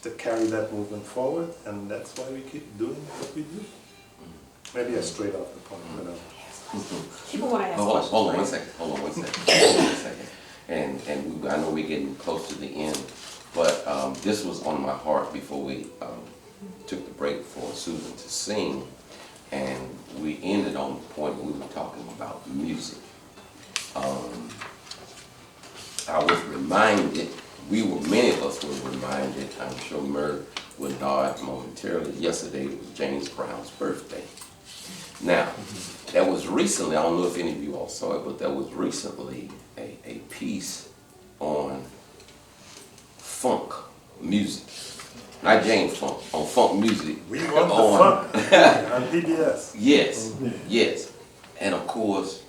to carry that movement forward, and that's why we keep doing what we do. Maybe I strayed off the point, but People want to ask questions. Hold on right? one second. And I know we're getting close to the end, but this was on my heart before we took the break for Susan to sing, and we ended on the point where we were talking about music. I was reminded, many of us were reminded, I'm sure Murray will nod momentarily, yesterday was James Brown's birthday. Now, there was recently, I don't know if any of you all saw it, but there was recently a piece on funk music. Not James Funk, on funk music. we want the funk on PBS. Yes, yes. And of course,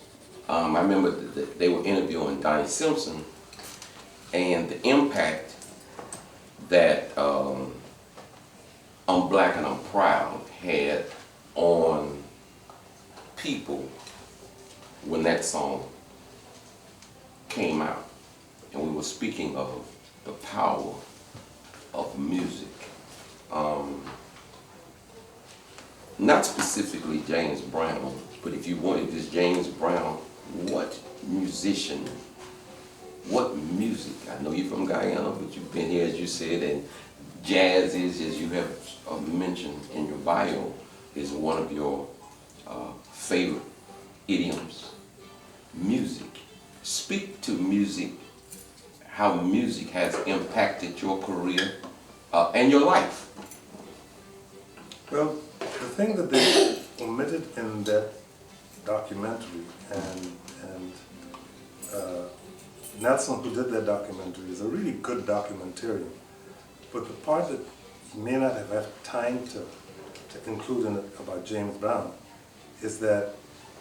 I remember that they were interviewing Donnie Simpson and the impact that I'm Black and I'm Proud had on people when that song came out. And we were speaking of the power of music. not specifically James Brown, but if you wanted this James Brown, what musician, what music? I know you're from Guyana, but you've been here, as you said, and jazz is, as you have mentioned in your bio, is one of your favorite idioms. Music. Speak to music, how music has impacted your career and your life. Well, the thing that they omitted in that documentary, and Nelson, who did that documentary, is a really good documentarian, but the part that he may not have had time to include in it about James Brown is that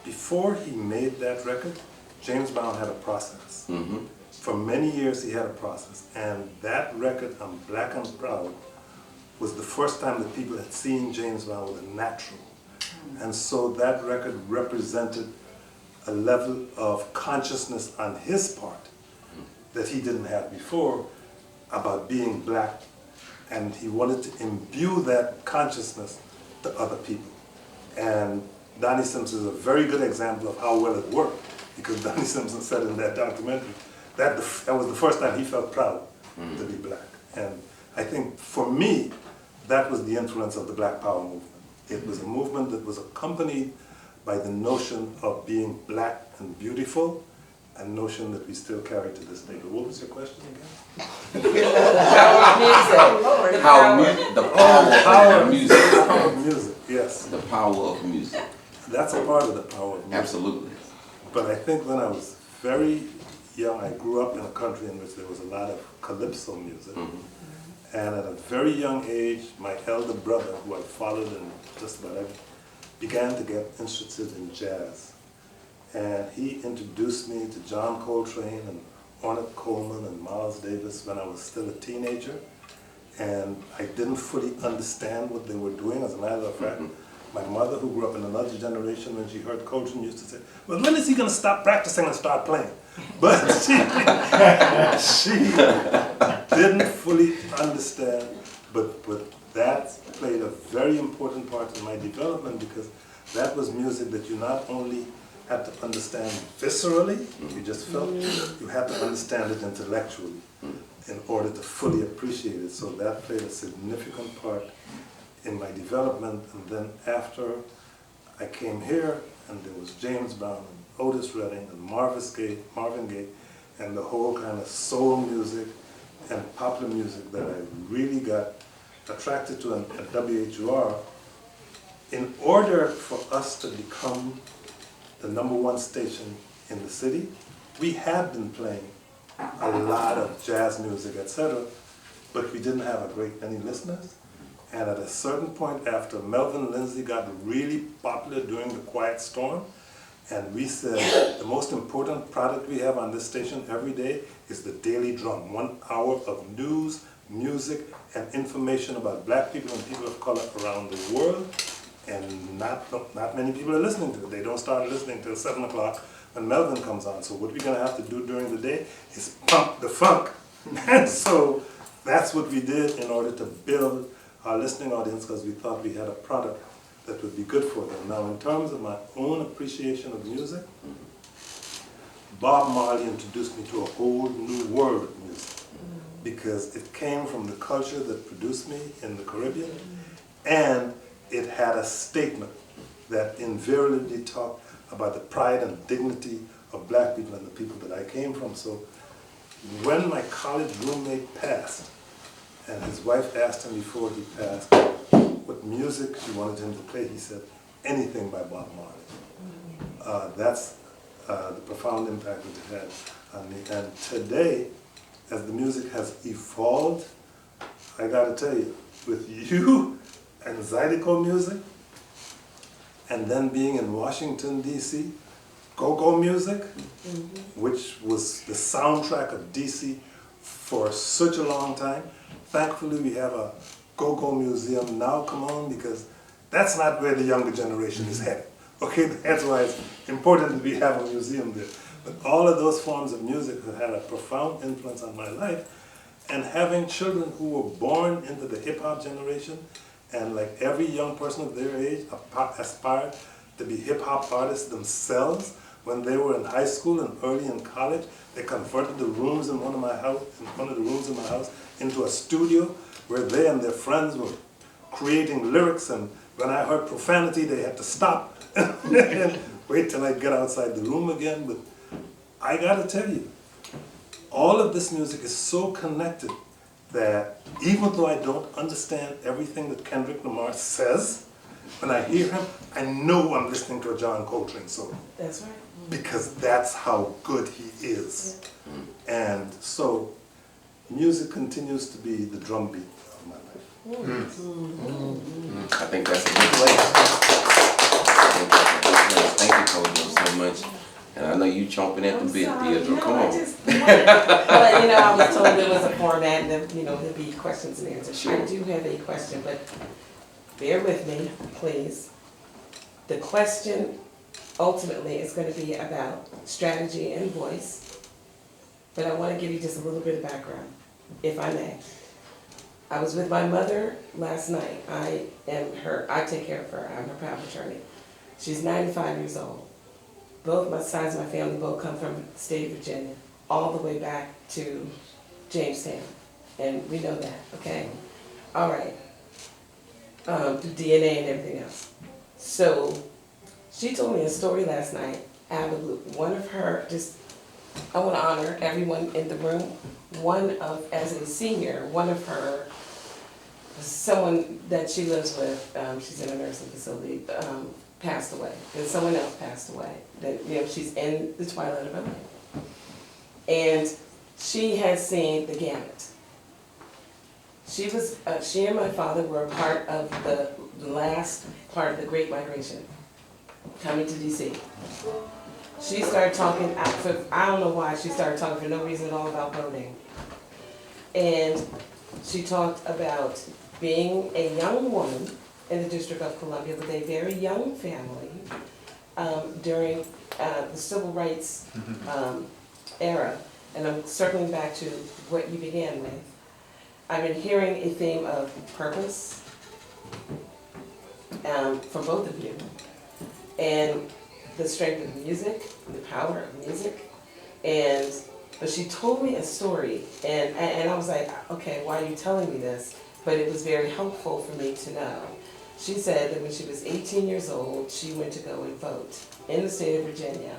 before he made that record, James Brown had a process. Mm-hmm. For many years he had a process, and that record, I'm Black and Proud, was the first time that people had seen James Brown with a natural. And so that record represented a level of consciousness on his part that he didn't have before about being black, and he wanted to imbue that consciousness to other people. And Donnie Simpson is a very good example of how well it worked, because Donnie Simpson said in that documentary that that was the first time he felt proud to be black. And I think for me, that was the influence of the Black Power movement. It was a movement that was accompanied by the notion of being black and beautiful, a notion that we still carry to this day. But what was your question again? The power of music. The power of music, yes. The power of music. That's a part of the power of music. Absolutely. But I think when I was very young, I grew up in a country in which there was a lot of calypso music. Mm-hmm. And at a very young age, my elder brother, who I followed in just about everything, began to get interested in jazz. And he introduced me to John Coltrane and Ornette Coleman and Miles Davis when I was still a teenager. And I didn't fully understand what they were doing. As a matter of fact, my mother, who grew up in another generation, when she heard Coltrane, used to say, well, when is he going to stop practicing and start playing? But she didn't fully understand, but that played a very important part in my development, because that was music that you not only had to understand viscerally, you just felt, you had to understand it intellectually in order to fully appreciate it. So that played a significant part in my development. And then after I came here, and there was James Brown and Otis Redding and Marvin Gaye, and the whole kind of soul music and popular music that I really got attracted to at WHUR. In order for us to become the #1 station in the city, we had been playing a lot of jazz music, etc., but we didn't have a great many listeners. And at a certain point, after Melvin Lindsay got really popular during the Quiet Storm, and we said the most important product we have on this station every day is the Daily Drum, 1 hour of news, music, and information about black people and people of color around the world. And not many people are listening to it. They don't start listening till 7 o'clock when Melvin comes on. So what we're going to have to do during the day is pump the funk. And so that's what we did in order to build our listening audience, because we thought we had a product that would be good for them. Now, in terms of my own appreciation of music, Bob Marley introduced me to a whole new world of music, because it came from the culture that produced me in the Caribbean, and it had a statement that invariably talked about the pride and dignity of black people and the people that I came from. So when my college roommate passed, and his wife asked him before he passed what music she wanted him to play, he said, anything by Bob Marley. That's the profound impact that it had on me. And today, as the music has evolved, I gotta tell you, with you and Zydeco music, and then being in Washington, D.C., go-go music, which was the soundtrack of D.C. for such a long time. Thankfully, we have a go-go museum now, come on, because that's not where the younger generation is headed. Okay, that's why it's important that we have a museum there. But all of those forms of music have had a profound influence on my life. And having children who were born into the hip-hop generation and like every young person of their age aspired to be hip-hop artists themselves. When they were in high school and early in college, they converted the rooms in one of the rooms in my house into a studio where they and their friends were creating lyrics, and when I heard profanity, they had to stop and wait till I get outside the room again. But I gotta tell you, all of this music is so connected that even though I don't understand everything that Kendrick Lamar says, when I hear him, I know I'm listening to a John Coltrane song. That's right. Because that's how good he is. And so, music continues to be the drumbeat of my life. I think that's a good place. Thank you, Kojo, so much. And I know you chomping at the bit, Deirdre. Come on. Well, you know, I was told there was a format and, you know, there'd be questions and answers. Sure. I do have a question, but bear with me, please. The question ultimately is going to be about strategy and voice, but I want to give you just a little bit of background, if I may. I was with my mother last night. I take care of her. I'm her power of attorney. She's 95 years old. Both my sides of my family both come from the state of Virginia, all the way back to Jamestown, and we know that, okay? All right, through DNA and everything else. So, she told me a story last night, out of the blue. One of her, I want to honor everyone in the room. As a senior, one of her, someone that she lives with, she's in a nursing facility, passed away. And someone else passed away. That, you know, she's in the twilight of her life. And she has seen the gamut. She and my father were a part of the last part of the Great Migration, coming to DC. She started talking, I don't know why, she started talking for no reason at all about voting. And she talked about being a young woman in the District of Columbia with a very young family during the civil rights era. And I'm circling back to what you began with. I've been hearing a theme of purpose from both of you, and the strength of music, the power of music. But she told me a story, and I was like, okay, why are you telling me this? But it was very helpful for me to know. She said that when she was 18 years old, she went to go and vote in the state of Virginia.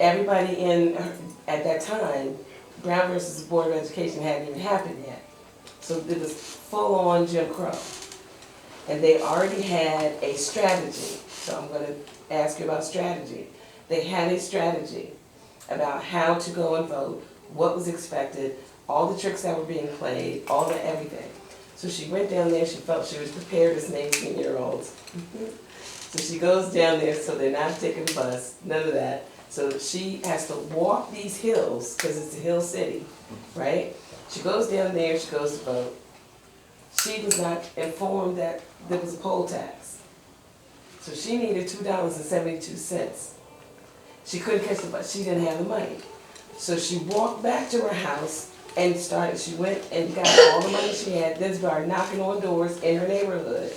Everybody at that time, Brown versus the Board of Education hadn't even happened yet. So it was full-on Jim Crow. And they already had a strategy. So I'm going to ask you about strategy. They had a strategy about how to go and vote, what was expected, all the tricks that were being played, all the everything. So she went down there, she felt she was prepared as an 18-year-old. So she goes down there, so they're not taking the bus, none of that. So she has to walk these hills, because it's a hill city, right? She goes down there, she goes to vote. She was not informed that there was a poll tax. So she needed $2.72. She couldn't catch the bus, she didn't have the money. So she walked back to her house and she went and got all the money she had, then started knocking on doors in her neighborhood.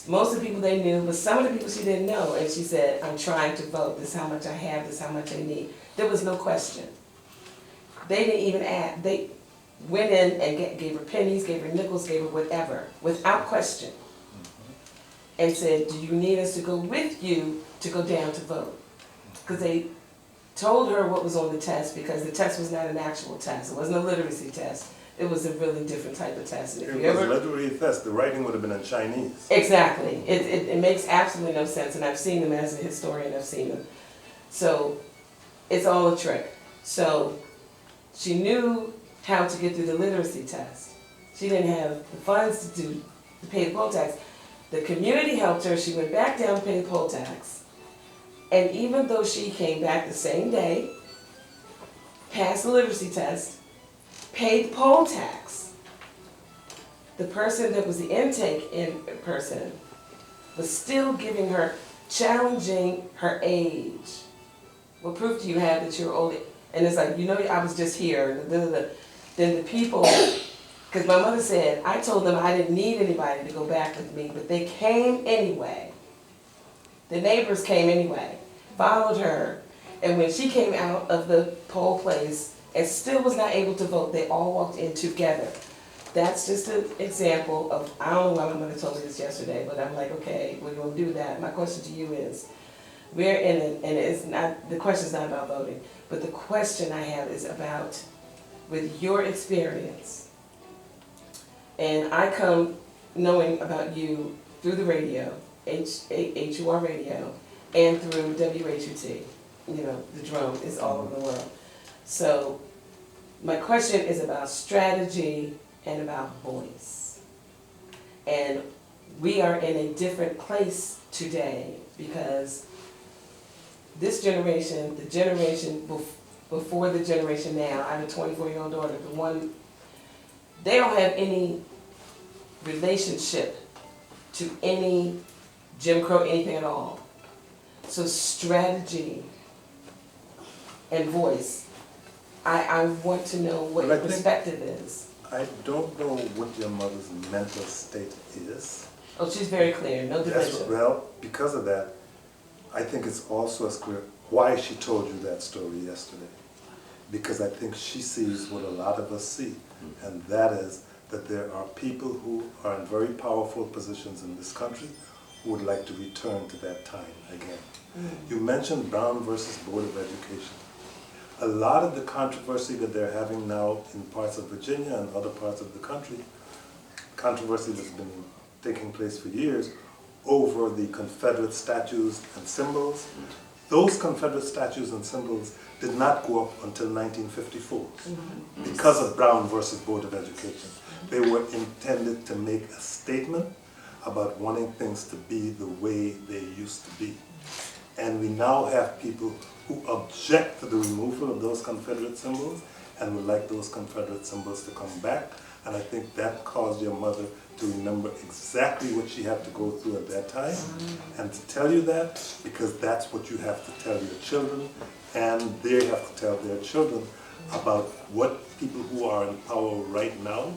Most of the people they knew, but some of the people she didn't know, and she said, I'm trying to vote, this is how much I have, this is how much I need. There was no question. They didn't even ask, they went in and gave her pennies, gave her nickels, gave her whatever, without question. And said, do you need us to go with you to go down to vote? Because they told her what was on the test, because the test was not an actual test, it wasn't a literacy test. It was a really different type of test. If it was a literary test, the writing would have been in Chinese. Exactly. It makes absolutely no sense, and I've seen them as a historian, I've seen them. So it's all a trick. So she knew how to get through the literacy test. She didn't have the funds to pay the poll tax. The community helped her, she went back down to pay the poll tax. And even though she came back the same day, passed the literacy test, paid the poll tax, the person that was the intake person was still giving her, challenging her age. What proof do you have that you're old? And it's like, you know, I was just here. Then the people, because Because my mother said, I told them I didn't need anybody to go back with me, but they came anyway. The neighbors came anyway, followed her, and when she came out of the poll place and still was not able to vote, they all walked in together. That's just an example of, I don't know why my mother told me this yesterday, but I'm like, okay, what do you want to do with that? My question to you is, we're in it, and it's not, the question's not about voting, but the question I have is about, with your experience, and I come knowing about you through the radio, HUR radio, and through WHUT, you know, the drone is all over the world. So, my question is about strategy and about voice. And we are in a different place today because this generation, the generation before the generation now, I have a 24-year-old daughter, the one, they don't have any relationship to any Jim Crow, anything at all. So strategy and voice, I want to know what your perspective is. I don't know what your mother's mental state is. Oh, she's very clear, no dementia. Well, because of that, I think it's also as clear why she told you that story yesterday. Because I think she sees what a lot of us see, and that is that there are people who are in very powerful positions in this country who would like to return to that time again. You mentioned Brown versus Board of Education. A lot of the controversy that they're having now in parts of Virginia and other parts of the country, controversy that's been taking place for years over the Confederate statues and symbols. Those Confederate statues and symbols did not go up until 1954 because of Brown versus Board of Education. They were intended to make a statement about wanting things to be the way they used to be. And we now have people who object to the removal of those Confederate symbols and would like those Confederate symbols to come back. And I think that caused your mother to remember exactly what she had to go through at that time. And to tell you that, because that's what you have to tell your children, and they have to tell their children about what people who are in power right now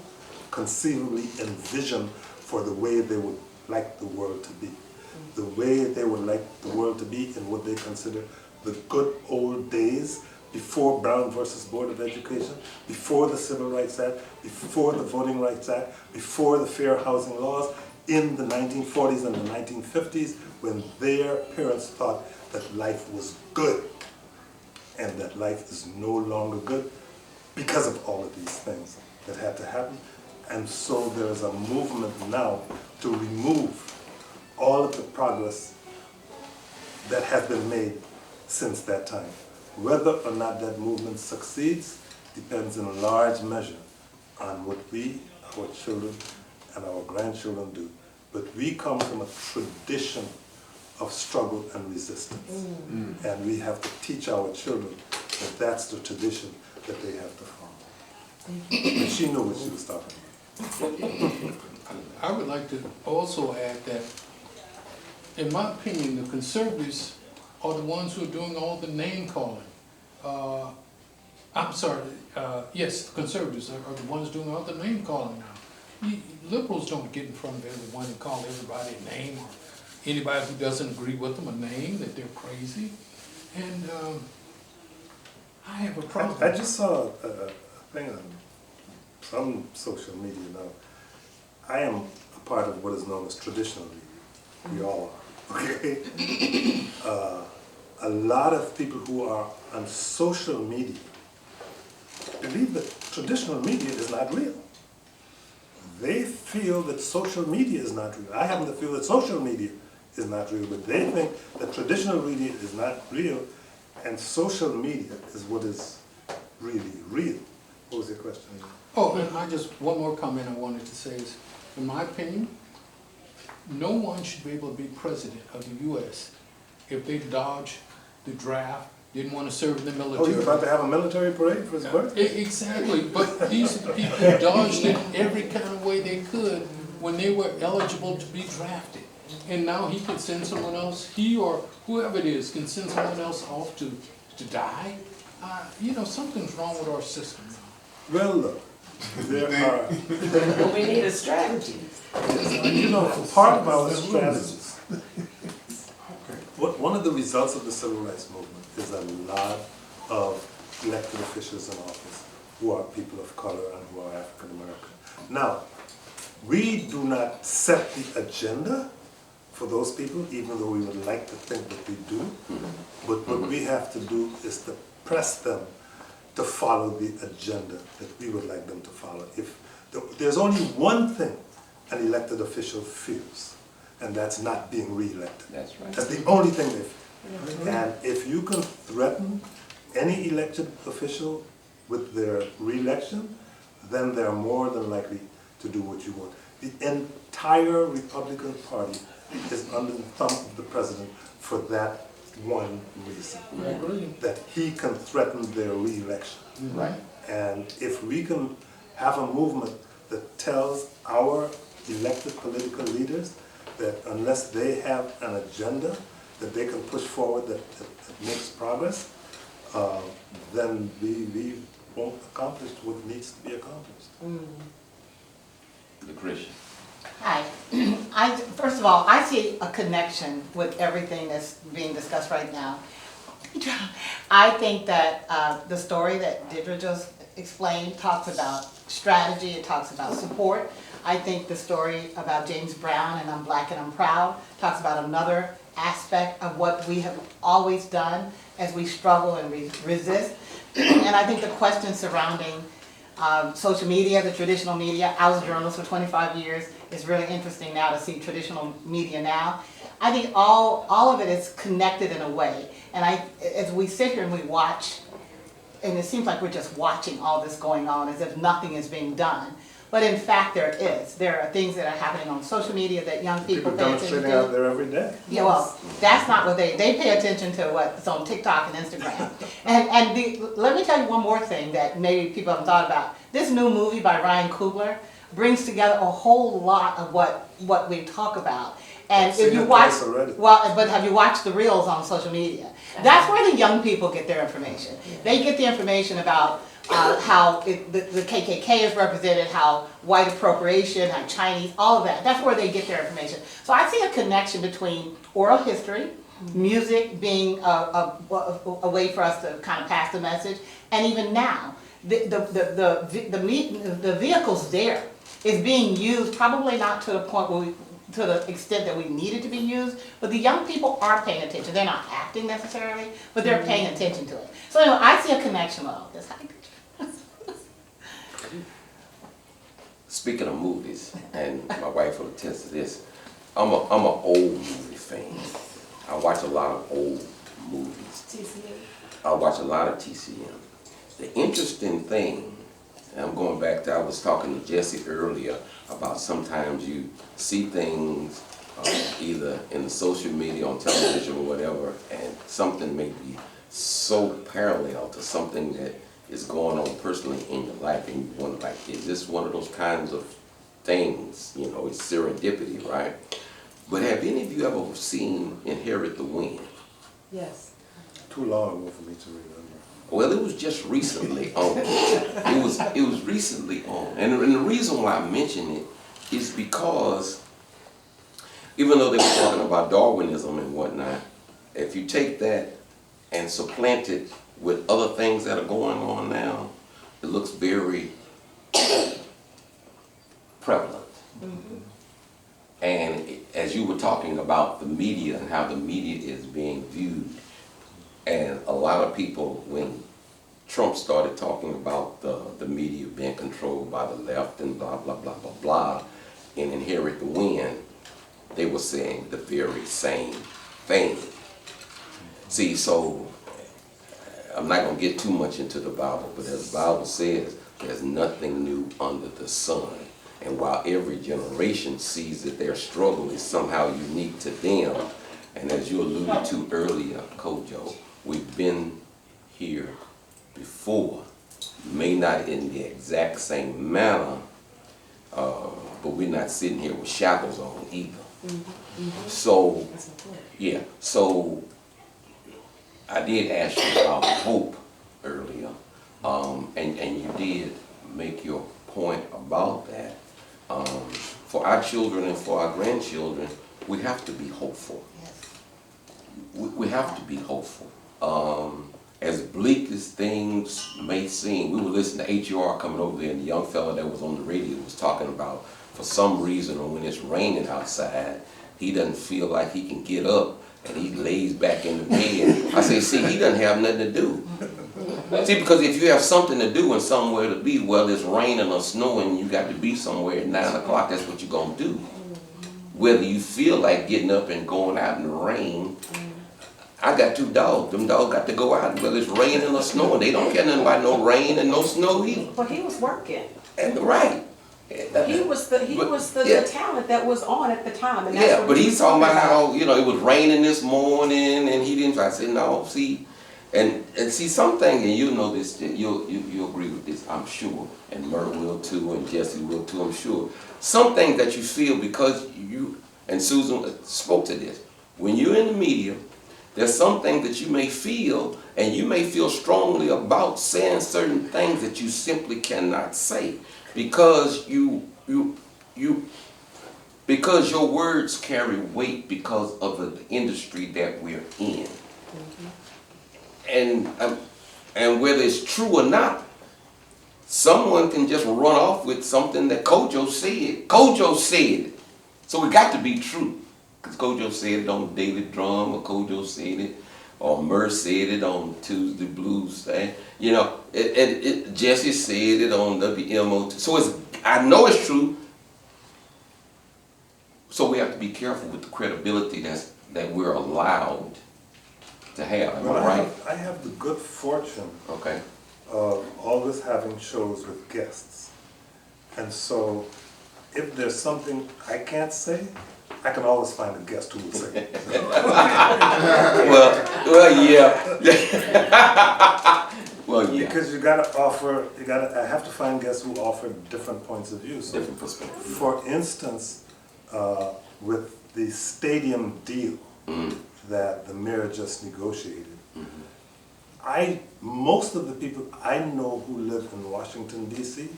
conceivably envision for the way they would like the world to be. The way they would like the world to be in what they consider the good old days before Brown versus Board of Education, before the Civil Rights Act, before the Voting Rights Act, before the Fair Housing Laws, in the 1940s and the 1950s, when their parents thought that life was good, and that life is no longer good because of all of these things that had to happen. And so there is a movement now to remove all of the progress that has been made since that time. Whether or not that movement succeeds depends in a large measure on what we, our children, and our grandchildren do. But we come from a tradition of struggle and resistance. And we have to teach our children that that's the tradition that they have to follow. And she knew what she was talking about. I would like to also add that, in my opinion, the conservatives are the ones who are doing all the name calling. I'm sorry, yes, the conservatives are the ones doing all the name calling now. Liberals don't get in front of everyone and call everybody a name, or anybody who doesn't agree with them a name, that they're crazy. And I have a problem. I just saw a thing on some social media now. I am a part of what is known as traditional media. We all are, okay? A lot of people who are on social media believe that traditional media is not real. They feel that social media is not real. I happen to feel that social media is not real, but they think that traditional media is not real, and social media is what is really real. What was your question? Oh, and one more comment I wanted to say is, in my opinion, no one should be able to be president of the U.S. if they dodge the draft, didn't want to serve in the military. Oh, he's about to have a military parade for his birthday? Exactly, but these are the people who dodged it every kind of way they could when they were eligible to be drafted. And now he could send someone else, he or whoever it is, can send someone else off to die. You know, something's wrong with our system now. Well, look, There are, But we need a strategy. part of our strategies. One of the results of the civil rights movement is a lot of elected officials in office who are people of color and who are African American. Now, we do not set the agenda for those people, even though we would like to think that we do. But what we have to do is to press them to follow the agenda that we would like them to follow. If there's only one thing an elected official fears, and that's not being re-elected. That's right. That's the only thing they fear. And if you can threaten any elected official with their re-election, then they're more than likely to do what you want. The entire Republican Party is under the thumb of the president for that one reason. I agree. That he can threaten their re-election. Right. And if we can have a movement that tells our elected political leaders that unless they have an agenda that they can push forward that makes progress, then we won't accomplish what needs to be accomplished. The Christian. Hi. First of all, I see a connection with everything that's being discussed right now. I think that the story that Deirdre just explained talks about strategy, it talks about support. I think the story about James Brown and I'm Black and I'm Proud talks about another aspect of what we have always done as we struggle and resist. And I think the question surrounding social media, the traditional media, I was a journalist for 25 years. It's really interesting now to see traditional media now. I think all of it is connected in a way. And as we sit here and we watch, and it seems like we're just watching all this going on as if nothing is being done. But in fact, there is. There are things that are happening on social media that young people pay attention demonstrating to. out there every day. Yeah, well, that's not what they pay attention to what's on TikTok and Instagram. Let me tell you one more thing that maybe people haven't thought about. This new movie by Ryan Coogler brings together a whole lot of what we talk about. And I've if seen you it watch, twice already. well, but have you watched the reels on social media? That's where the young people get their information. They get the information about how the KKK is represented, how white appropriation, how Chinese, all of that. That's where they get their information. So I see a connection between oral history, music being a way for us to kind of pass the message, and even now, the vehicle's there. It's being used, probably not to the point where to the extent that we need it to be used, but the young people are paying attention. They're not acting necessarily, but they're paying attention to it. So anyway, I see a connection with all this. Speaking of movies, and my wife will attest to this, I'm a old movie fan. I watch a lot of old movies. I watch a lot of TCM. The interesting thing, and I'm going back to, I was talking to Jesse earlier about sometimes you see things either in the social media, on television or whatever, and something may be so parallel to something that is going on personally in your life, and you wonder, like, is this one of those kinds of things? You know, it's serendipity, right? But have any of you ever seen Inherit the Wind? Yes. Too long ago for me to remember. Well, it was just recently on. It was recently on, and the reason why I mention it is because even though they were talking about Darwinism and whatnot, if you take that and supplant it with other things that are going on now, it looks very prevalent. Mm-hmm. And as you were talking about the media and how the media is being viewed, and a lot of people, when Trump started talking about the media being controlled by the left and blah, blah, blah, blah, blah, and Inherit the Wind, they were saying the very same thing. See, so I'm not going to get too much into the Bible, but as the Bible says, there's nothing new under the sun. And while every generation sees that their struggle is somehow unique to them, and as you alluded to earlier, Kojo, we've been here before, may not in the exact same manner, but we're not sitting here with shackles on either. So, yeah, so I did ask you about hope earlier, and you did make your point about that. For our children and for our grandchildren, we have to be hopeful. We have to be hopeful. As bleak as things may seem, we were listening to HUR coming over there, and the young fella that was on the radio was talking about, for some reason, or when it's raining outside, he doesn't feel like he can get up, and he lays back in the bed. I say, see, he doesn't have nothing to do. See, because if you have something to do and somewhere to be, whether it's raining or snowing, you got to be somewhere at 9 o'clock, that's what you're going to do. Whether you feel like getting up and going out in the rain, I got 2 dogs. Them dogs got to go out, whether it's raining or snowing. They don't care nothing about no rain and no snow either. But he was working. And right. He was the talent that was on at the time. And that's Yeah, what but he he's was talking about how, you know, it was raining this morning and he didn't. I said, no, see, and see something, and you know this, you'll agree with this, I'm sure, and Murr will too, and Jesse will too, I'm sure. Something that you feel because you, and Susan spoke to this, when you're in the media, there's something that you may feel, and you may feel strongly about saying certain things that you simply cannot say, because because your words carry weight because of the industry that we're in. And whether it's true or not, someone can just run off with something that Kojo said. Kojo said it. So it got to be true. Because Kojo said it on Daily Drum, or Kojo said it, or Murr said it on Tuesday Blues. You know, Jesse said it on WMO. So I know it's true. So we have to be careful with the credibility that we're allowed to have. Am I right? I have the good fortune Okay. of always having shows with guests. And so if there's something I can't say, I can always find a guest who will say it. Well, yeah. Well, yeah. Because I have to find guests who offer different points of view. So Different perspective. for instance, with the stadium deal that the mayor just negotiated, most of the people I know who live in Washington, D.C.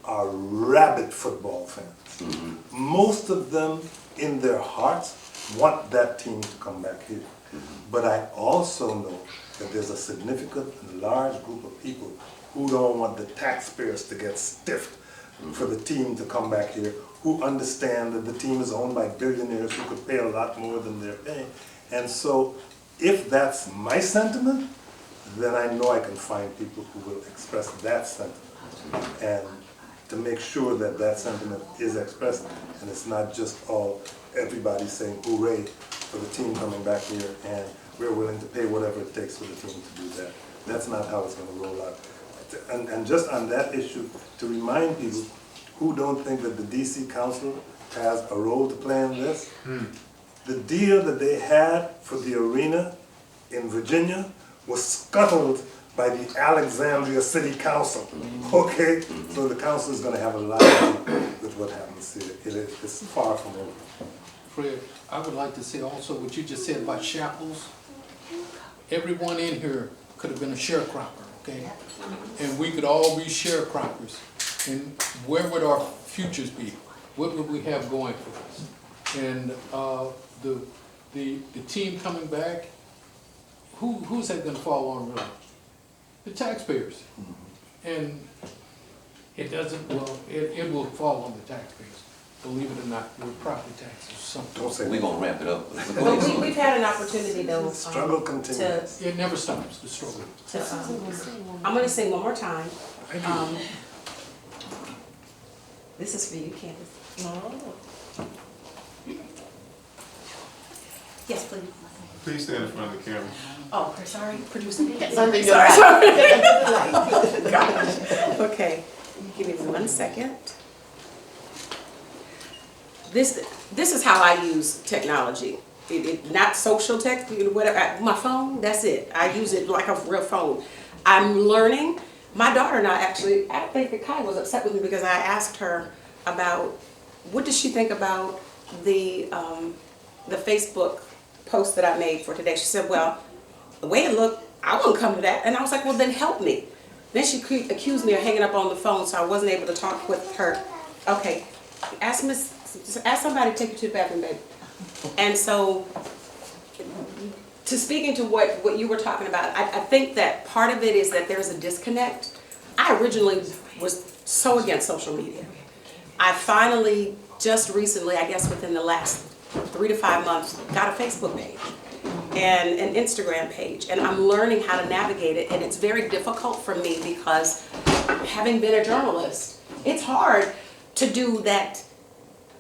are rabid football fans. Most of them, in their hearts, want that team to come back here. But I also know that there's a significant and large group of people who don't want the taxpayers to get stiffed for the team to come back here, who understand that the team is owned by billionaires who could pay a lot more than they're paying. And so if that's my sentiment, then I know I can find people who will express that sentiment. And to make sure that that sentiment is expressed, and it's not just everybody saying hooray for the team coming back here, and we're willing to pay whatever it takes for the team to do that. That's not how it's going to roll out. And just on that issue, to remind people who don't think that the DC Council has a role to play in this, the deal that they had for the arena in Virginia was scuttled by the Alexandria City Council, okay? So the council is going to have a lot to do with what happens here. It's far from over. Fred, I would like to say also what you just said about chapels. Everyone in here could have been a sharecropper, okay? And we could all be sharecroppers. And where would our futures be? What would we have going for us? And the team coming back, who's that going to fall on really? The taxpayers. And it doesn't, well, it will fall on the taxpayers. Believe it or not, your property taxes or something. Don't say We're going to wrap it up. But we've had an opportunity though. struggle continues. It never stops, the struggle. I'm gonna sing one more time. Thank you. This is for you, Candace. Yes, please. Please stand in front of the camera. Oh, sorry, producer. Sorry, Gosh. Okay, give me 1 second. This is how I use technology. Not social tech, whatever. My phone, that's it. I use it like a real phone. I'm learning. My daughter and I actually, I think that Kai was upset with me because I asked her about what does she think about the Facebook post that I made for today. She said, well, the way it looked, I wouldn't come to that. And I was like, well, then help me. Then she accused me of hanging up on the phone, so I wasn't able to talk with her. Okay, ask somebody to take you to the bathroom, baby. And so, speaking to what you were talking about, I think that part of it is that there's a disconnect. I originally was so against social media. I finally, just recently, I guess within the last 3 to 5 months, got a Facebook page and an Instagram page, and I'm learning how to navigate it, and it's very difficult for me because having been a journalist, it's hard to do that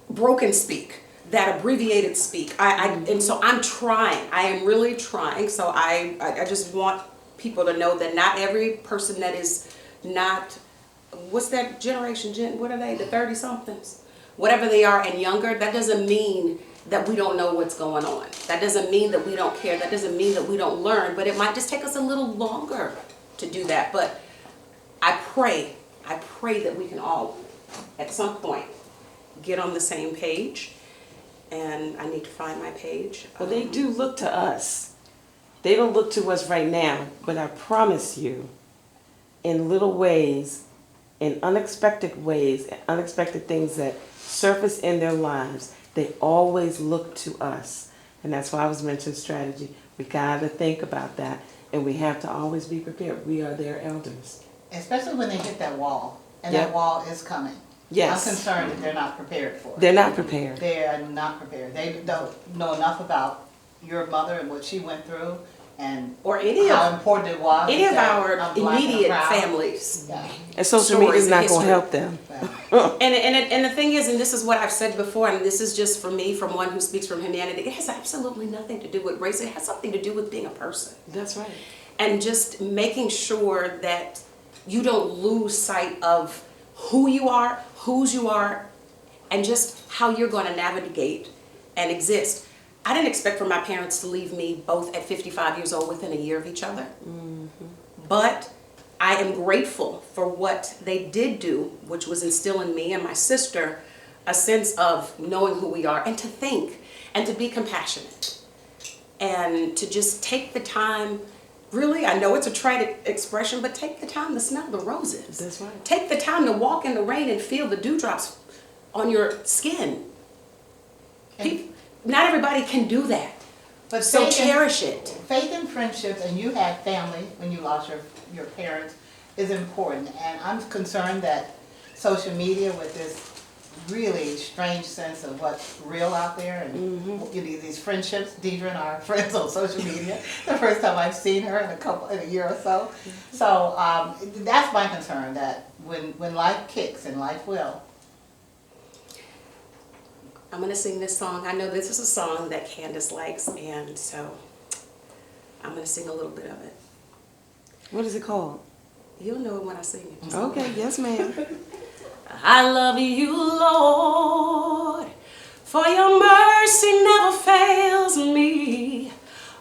broken speak, that abbreviated speak. And so I'm trying, I am really trying, so I just want people to know that not every person that is not, what's that generation, what are they, the 30-somethings? Whatever they are and younger, that doesn't mean that we don't know what's going on. That doesn't mean that we don't care. That doesn't mean that we don't learn, but it might just take us a little longer to do that. But I pray that we can all, at some point, get on the same page. And I need to find my page. Well, they do look to us. They don't look to us right now, but I promise you, in little ways, in unexpected ways, unexpected things that surface in their lives, they always look to us. And that's why I was mentioning strategy. We gotta think about that, and we have to always be prepared. We are their elders. Especially when they hit that wall, and Yep. that wall is coming. Yes. I'm concerned that they're not prepared for it. They're not prepared. They are not prepared. They don't know enough about your mother and what she went through, and Or any how of important it was. any of that our I'm black and immediate proud. families. Yeah. And social Stories media is and not gonna history. help them. And the thing is, and this is what I've said before, and this is just for me, from one who speaks from humanity, it has absolutely nothing to do with race. It has something to do with being a person. That's right. And just making sure that you don't lose sight of who you are, whose you are, and just how you're going to navigate and exist. I didn't expect for my parents to leave me both at 55 years old within a year of each other. But I am grateful for what they did do, which was instill in me and my sister a sense of knowing who we are, and to think and to be compassionate and to just take the time. Really, I know it's a trite expression, but take the time to smell the roses. That's right. Take the time to walk in the rain and feel the dewdrops on your skin. Not everybody can do that. But So faith in- cherish it. Faith and friendships, and you had family when you lost your parents, is important. And I'm concerned that social media, with this really strange sense of what's real out there, and you know, these friendships, Deidre and our friends on social media, the first time I've seen her in a year or so. So that's my concern, that when life kicks, and life will. I'm going to sing this song. I know this is a song that Candace likes, and so I'm going to sing a little bit of it. What is it called? You'll know it when I sing it. Okay, yes, ma'am. I love you, Lord, for your mercy never fails me.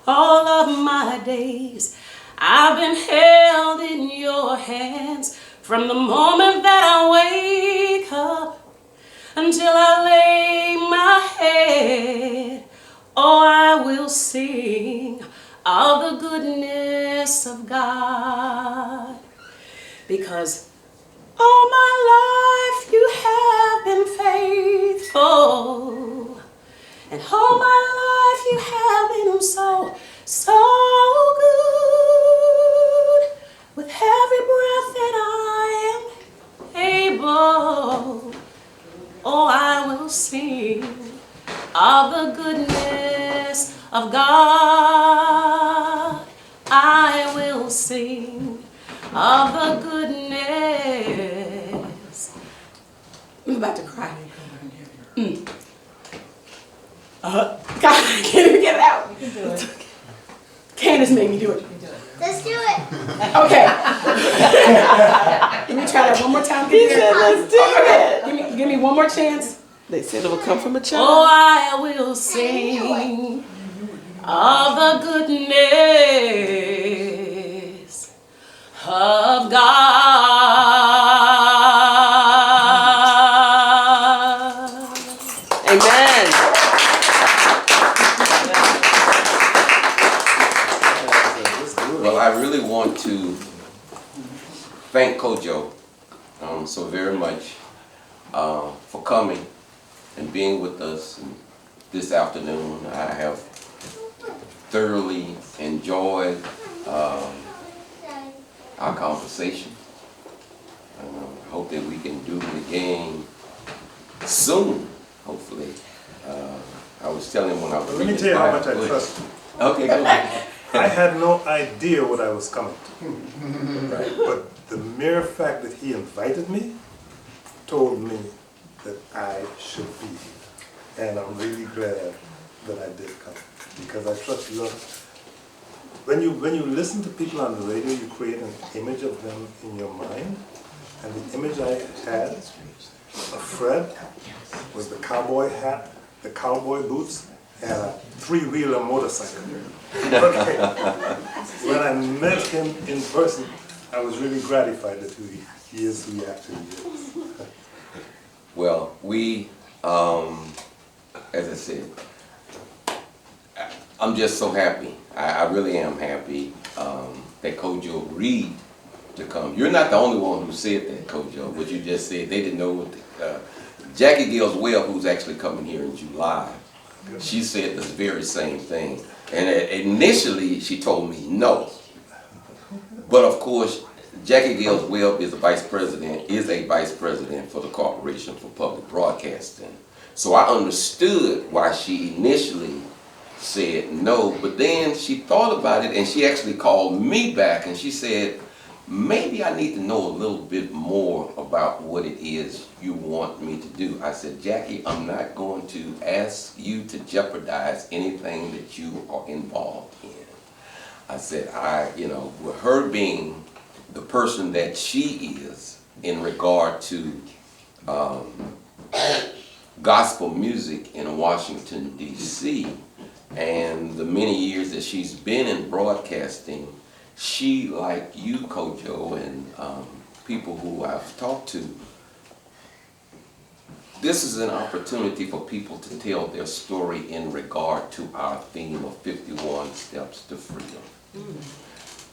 All of my days I've been held in your hands, from the moment that I wake up until I lay my head. Oh, I will sing of the goodness of God, because all my life you have been faithful, and all my life you have been so, so good. With every breath that I am able, oh, I will sing of the goodness of God. I will sing of the goodness. I'm about to cry. God, I can't even get it out. You can do it. Candace made me do it. Let's do it. Okay. Let me try that one more time. He said, let's do it. Give me one more chance. They said it would come from a Oh, child. I will sing of the goodness of God. Amen. Well, I really want to thank Kojo so very much for coming and being with us this afternoon. I have thoroughly enjoyed our conversation. I hope that we can do it again soon, hopefully. I was telling him when I was Let me tell you how much I trust you. Okay, go ahead. I had no idea what I was coming to. Right. But the mere fact that he invited me told me that I should be here. And I'm really glad that I did come, because I trust you. When you listen to people on the radio, you create an image of them in your mind. And the image I had of Fred was the cowboy hat, the cowboy boots, and a three-wheeler motorcycle. Okay. When I met him in person, I was really gratified that he is who he actually is. Well, we, as I said, I'm just so happy. I really am happy that Kojo agreed to come. You're not the only one who said that, Kojo. What you just said, they didn't know what Jackie Gills Well, who's actually coming here in July, she said the very same thing. And initially, she told me no. But of course, Jackie Gills Webb is a vice president for the Corporation for Public Broadcasting. So I understood why she initially said no, but then she thought about it and she actually called me back and she said, maybe I need to know a little bit more about what it is you want me to do. I said, Jackie, I'm not going to ask you to jeopardize anything that you are involved in. I said, with her being the person that she is in regard to gospel music in Washington, D.C., and the many years that she's been in broadcasting, she, like you, Kojo, and people who I've talked to, this is an opportunity for people to tell their story in regard to our theme of 51 Steps to Freedom.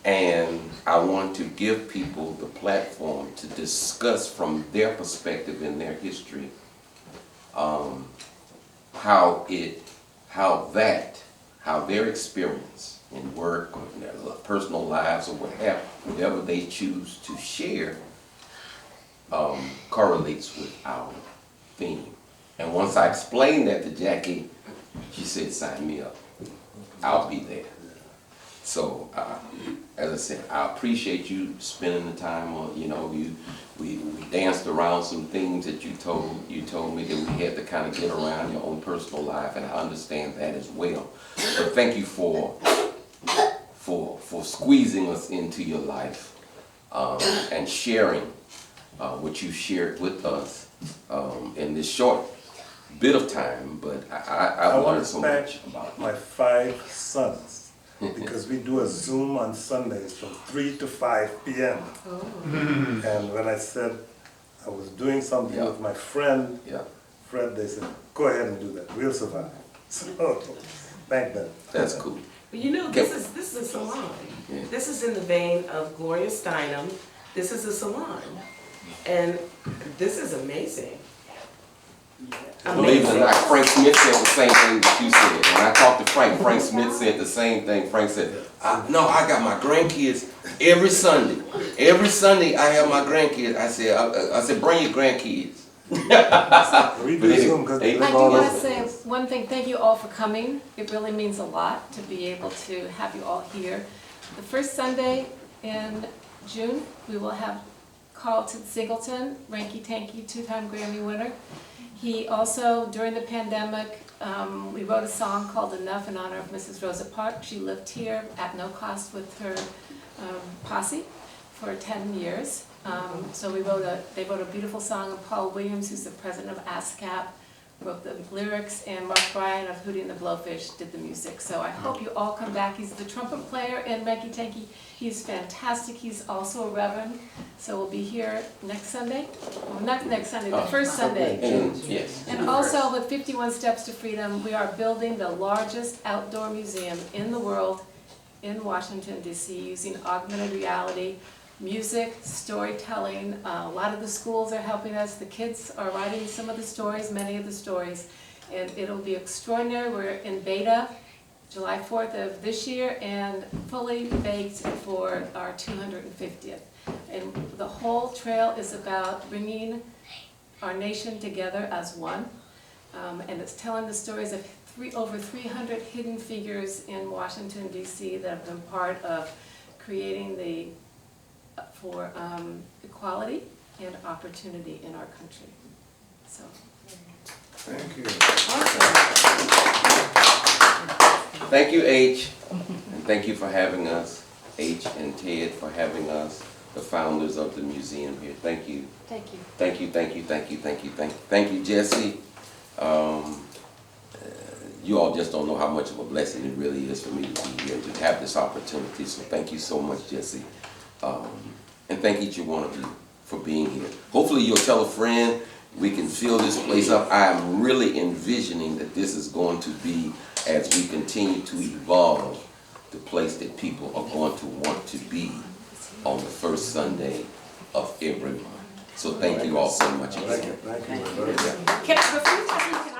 And I want to give people the platform to discuss from their perspective and their history how their experience in work or in their personal lives or whatever they choose to share correlates with our theme. And once I explained that to Jackie, she said, sign me up. I'll be there. So, as I said, I appreciate you spending the time on, we danced around some things that you told me that we had to kind of get around your own personal life, and I understand that as well. But thank you for squeezing us into your life and sharing what you shared with us in this short bit of time. But I learned so much about my 5 sons. Because we do a Zoom on Sundays from 3 to 5 p.m. Oh. And when I said I was doing something with my friend, Fred, they said, go ahead and do that. We'll survive. So, thank them. That's cool. But this is a salon. Yeah. This is in the vein of Gloria Steinem. This is a salon. And this is amazing. Believe it or not, Frank Smith said the same thing that you said. When I talked to Frank Smith said the same thing. Frank said, no, I got my grandkids every Sunday. Every Sunday I have my grandkids. I said, bring your grandkids. I do want to say one thing. Thank you all for coming. It really means a lot to be able to have you all here. The first Sunday in June, we will have Carlton Singleton, Ranky Tanky, 2-time Grammy winner. He also, during the pandemic, we wrote a song called Enough in honor of Mrs. Rosa Parks. She lived here at no cost with her posse for 10 years. So they wrote a beautiful song, and Paul Williams, who's the president of ASCAP, wrote the lyrics, and Mark Bryan of Hootie and the Blowfish did the music. So I hope you all come back. He's the trumpet player in Ranky Tanky. He's fantastic. He's also a Reverend. So we'll be here next Sunday. Well, not next Sunday, the first Sunday. Yes. And also with 51 Steps to Freedom, we are building the largest outdoor museum in the world in Washington, D.C. using augmented reality. music, storytelling. A lot of the schools are helping us. The kids are writing some of the stories, many of the stories, and it'll be extraordinary. We're in beta July 4th of this year and fully baked for our 250th. And the whole trail is about bringing our nation together as one. And it's telling the stories of over 300 hidden figures in Washington, D.C. that have been part of creating for equality and opportunity in our country. So. Thank you. Awesome. Thank you, H, and thank you for having us, H and Ted for having us, the founders of the museum here. Thank you. Thank you. Thank you, thank you, thank you, thank you, thank you, Jesse. You all just don't know how much of a blessing it really is for me to be here and to have this opportunity. So thank you so much, Jesse. And thank each one of you for being here. Hopefully you'll tell a friend. We can fill this place up. I am really envisioning that this is going to be, as we continue to evolve, the place that people are going to want to be on the first Sunday of every month. So thank you all so much. Thank you. Before you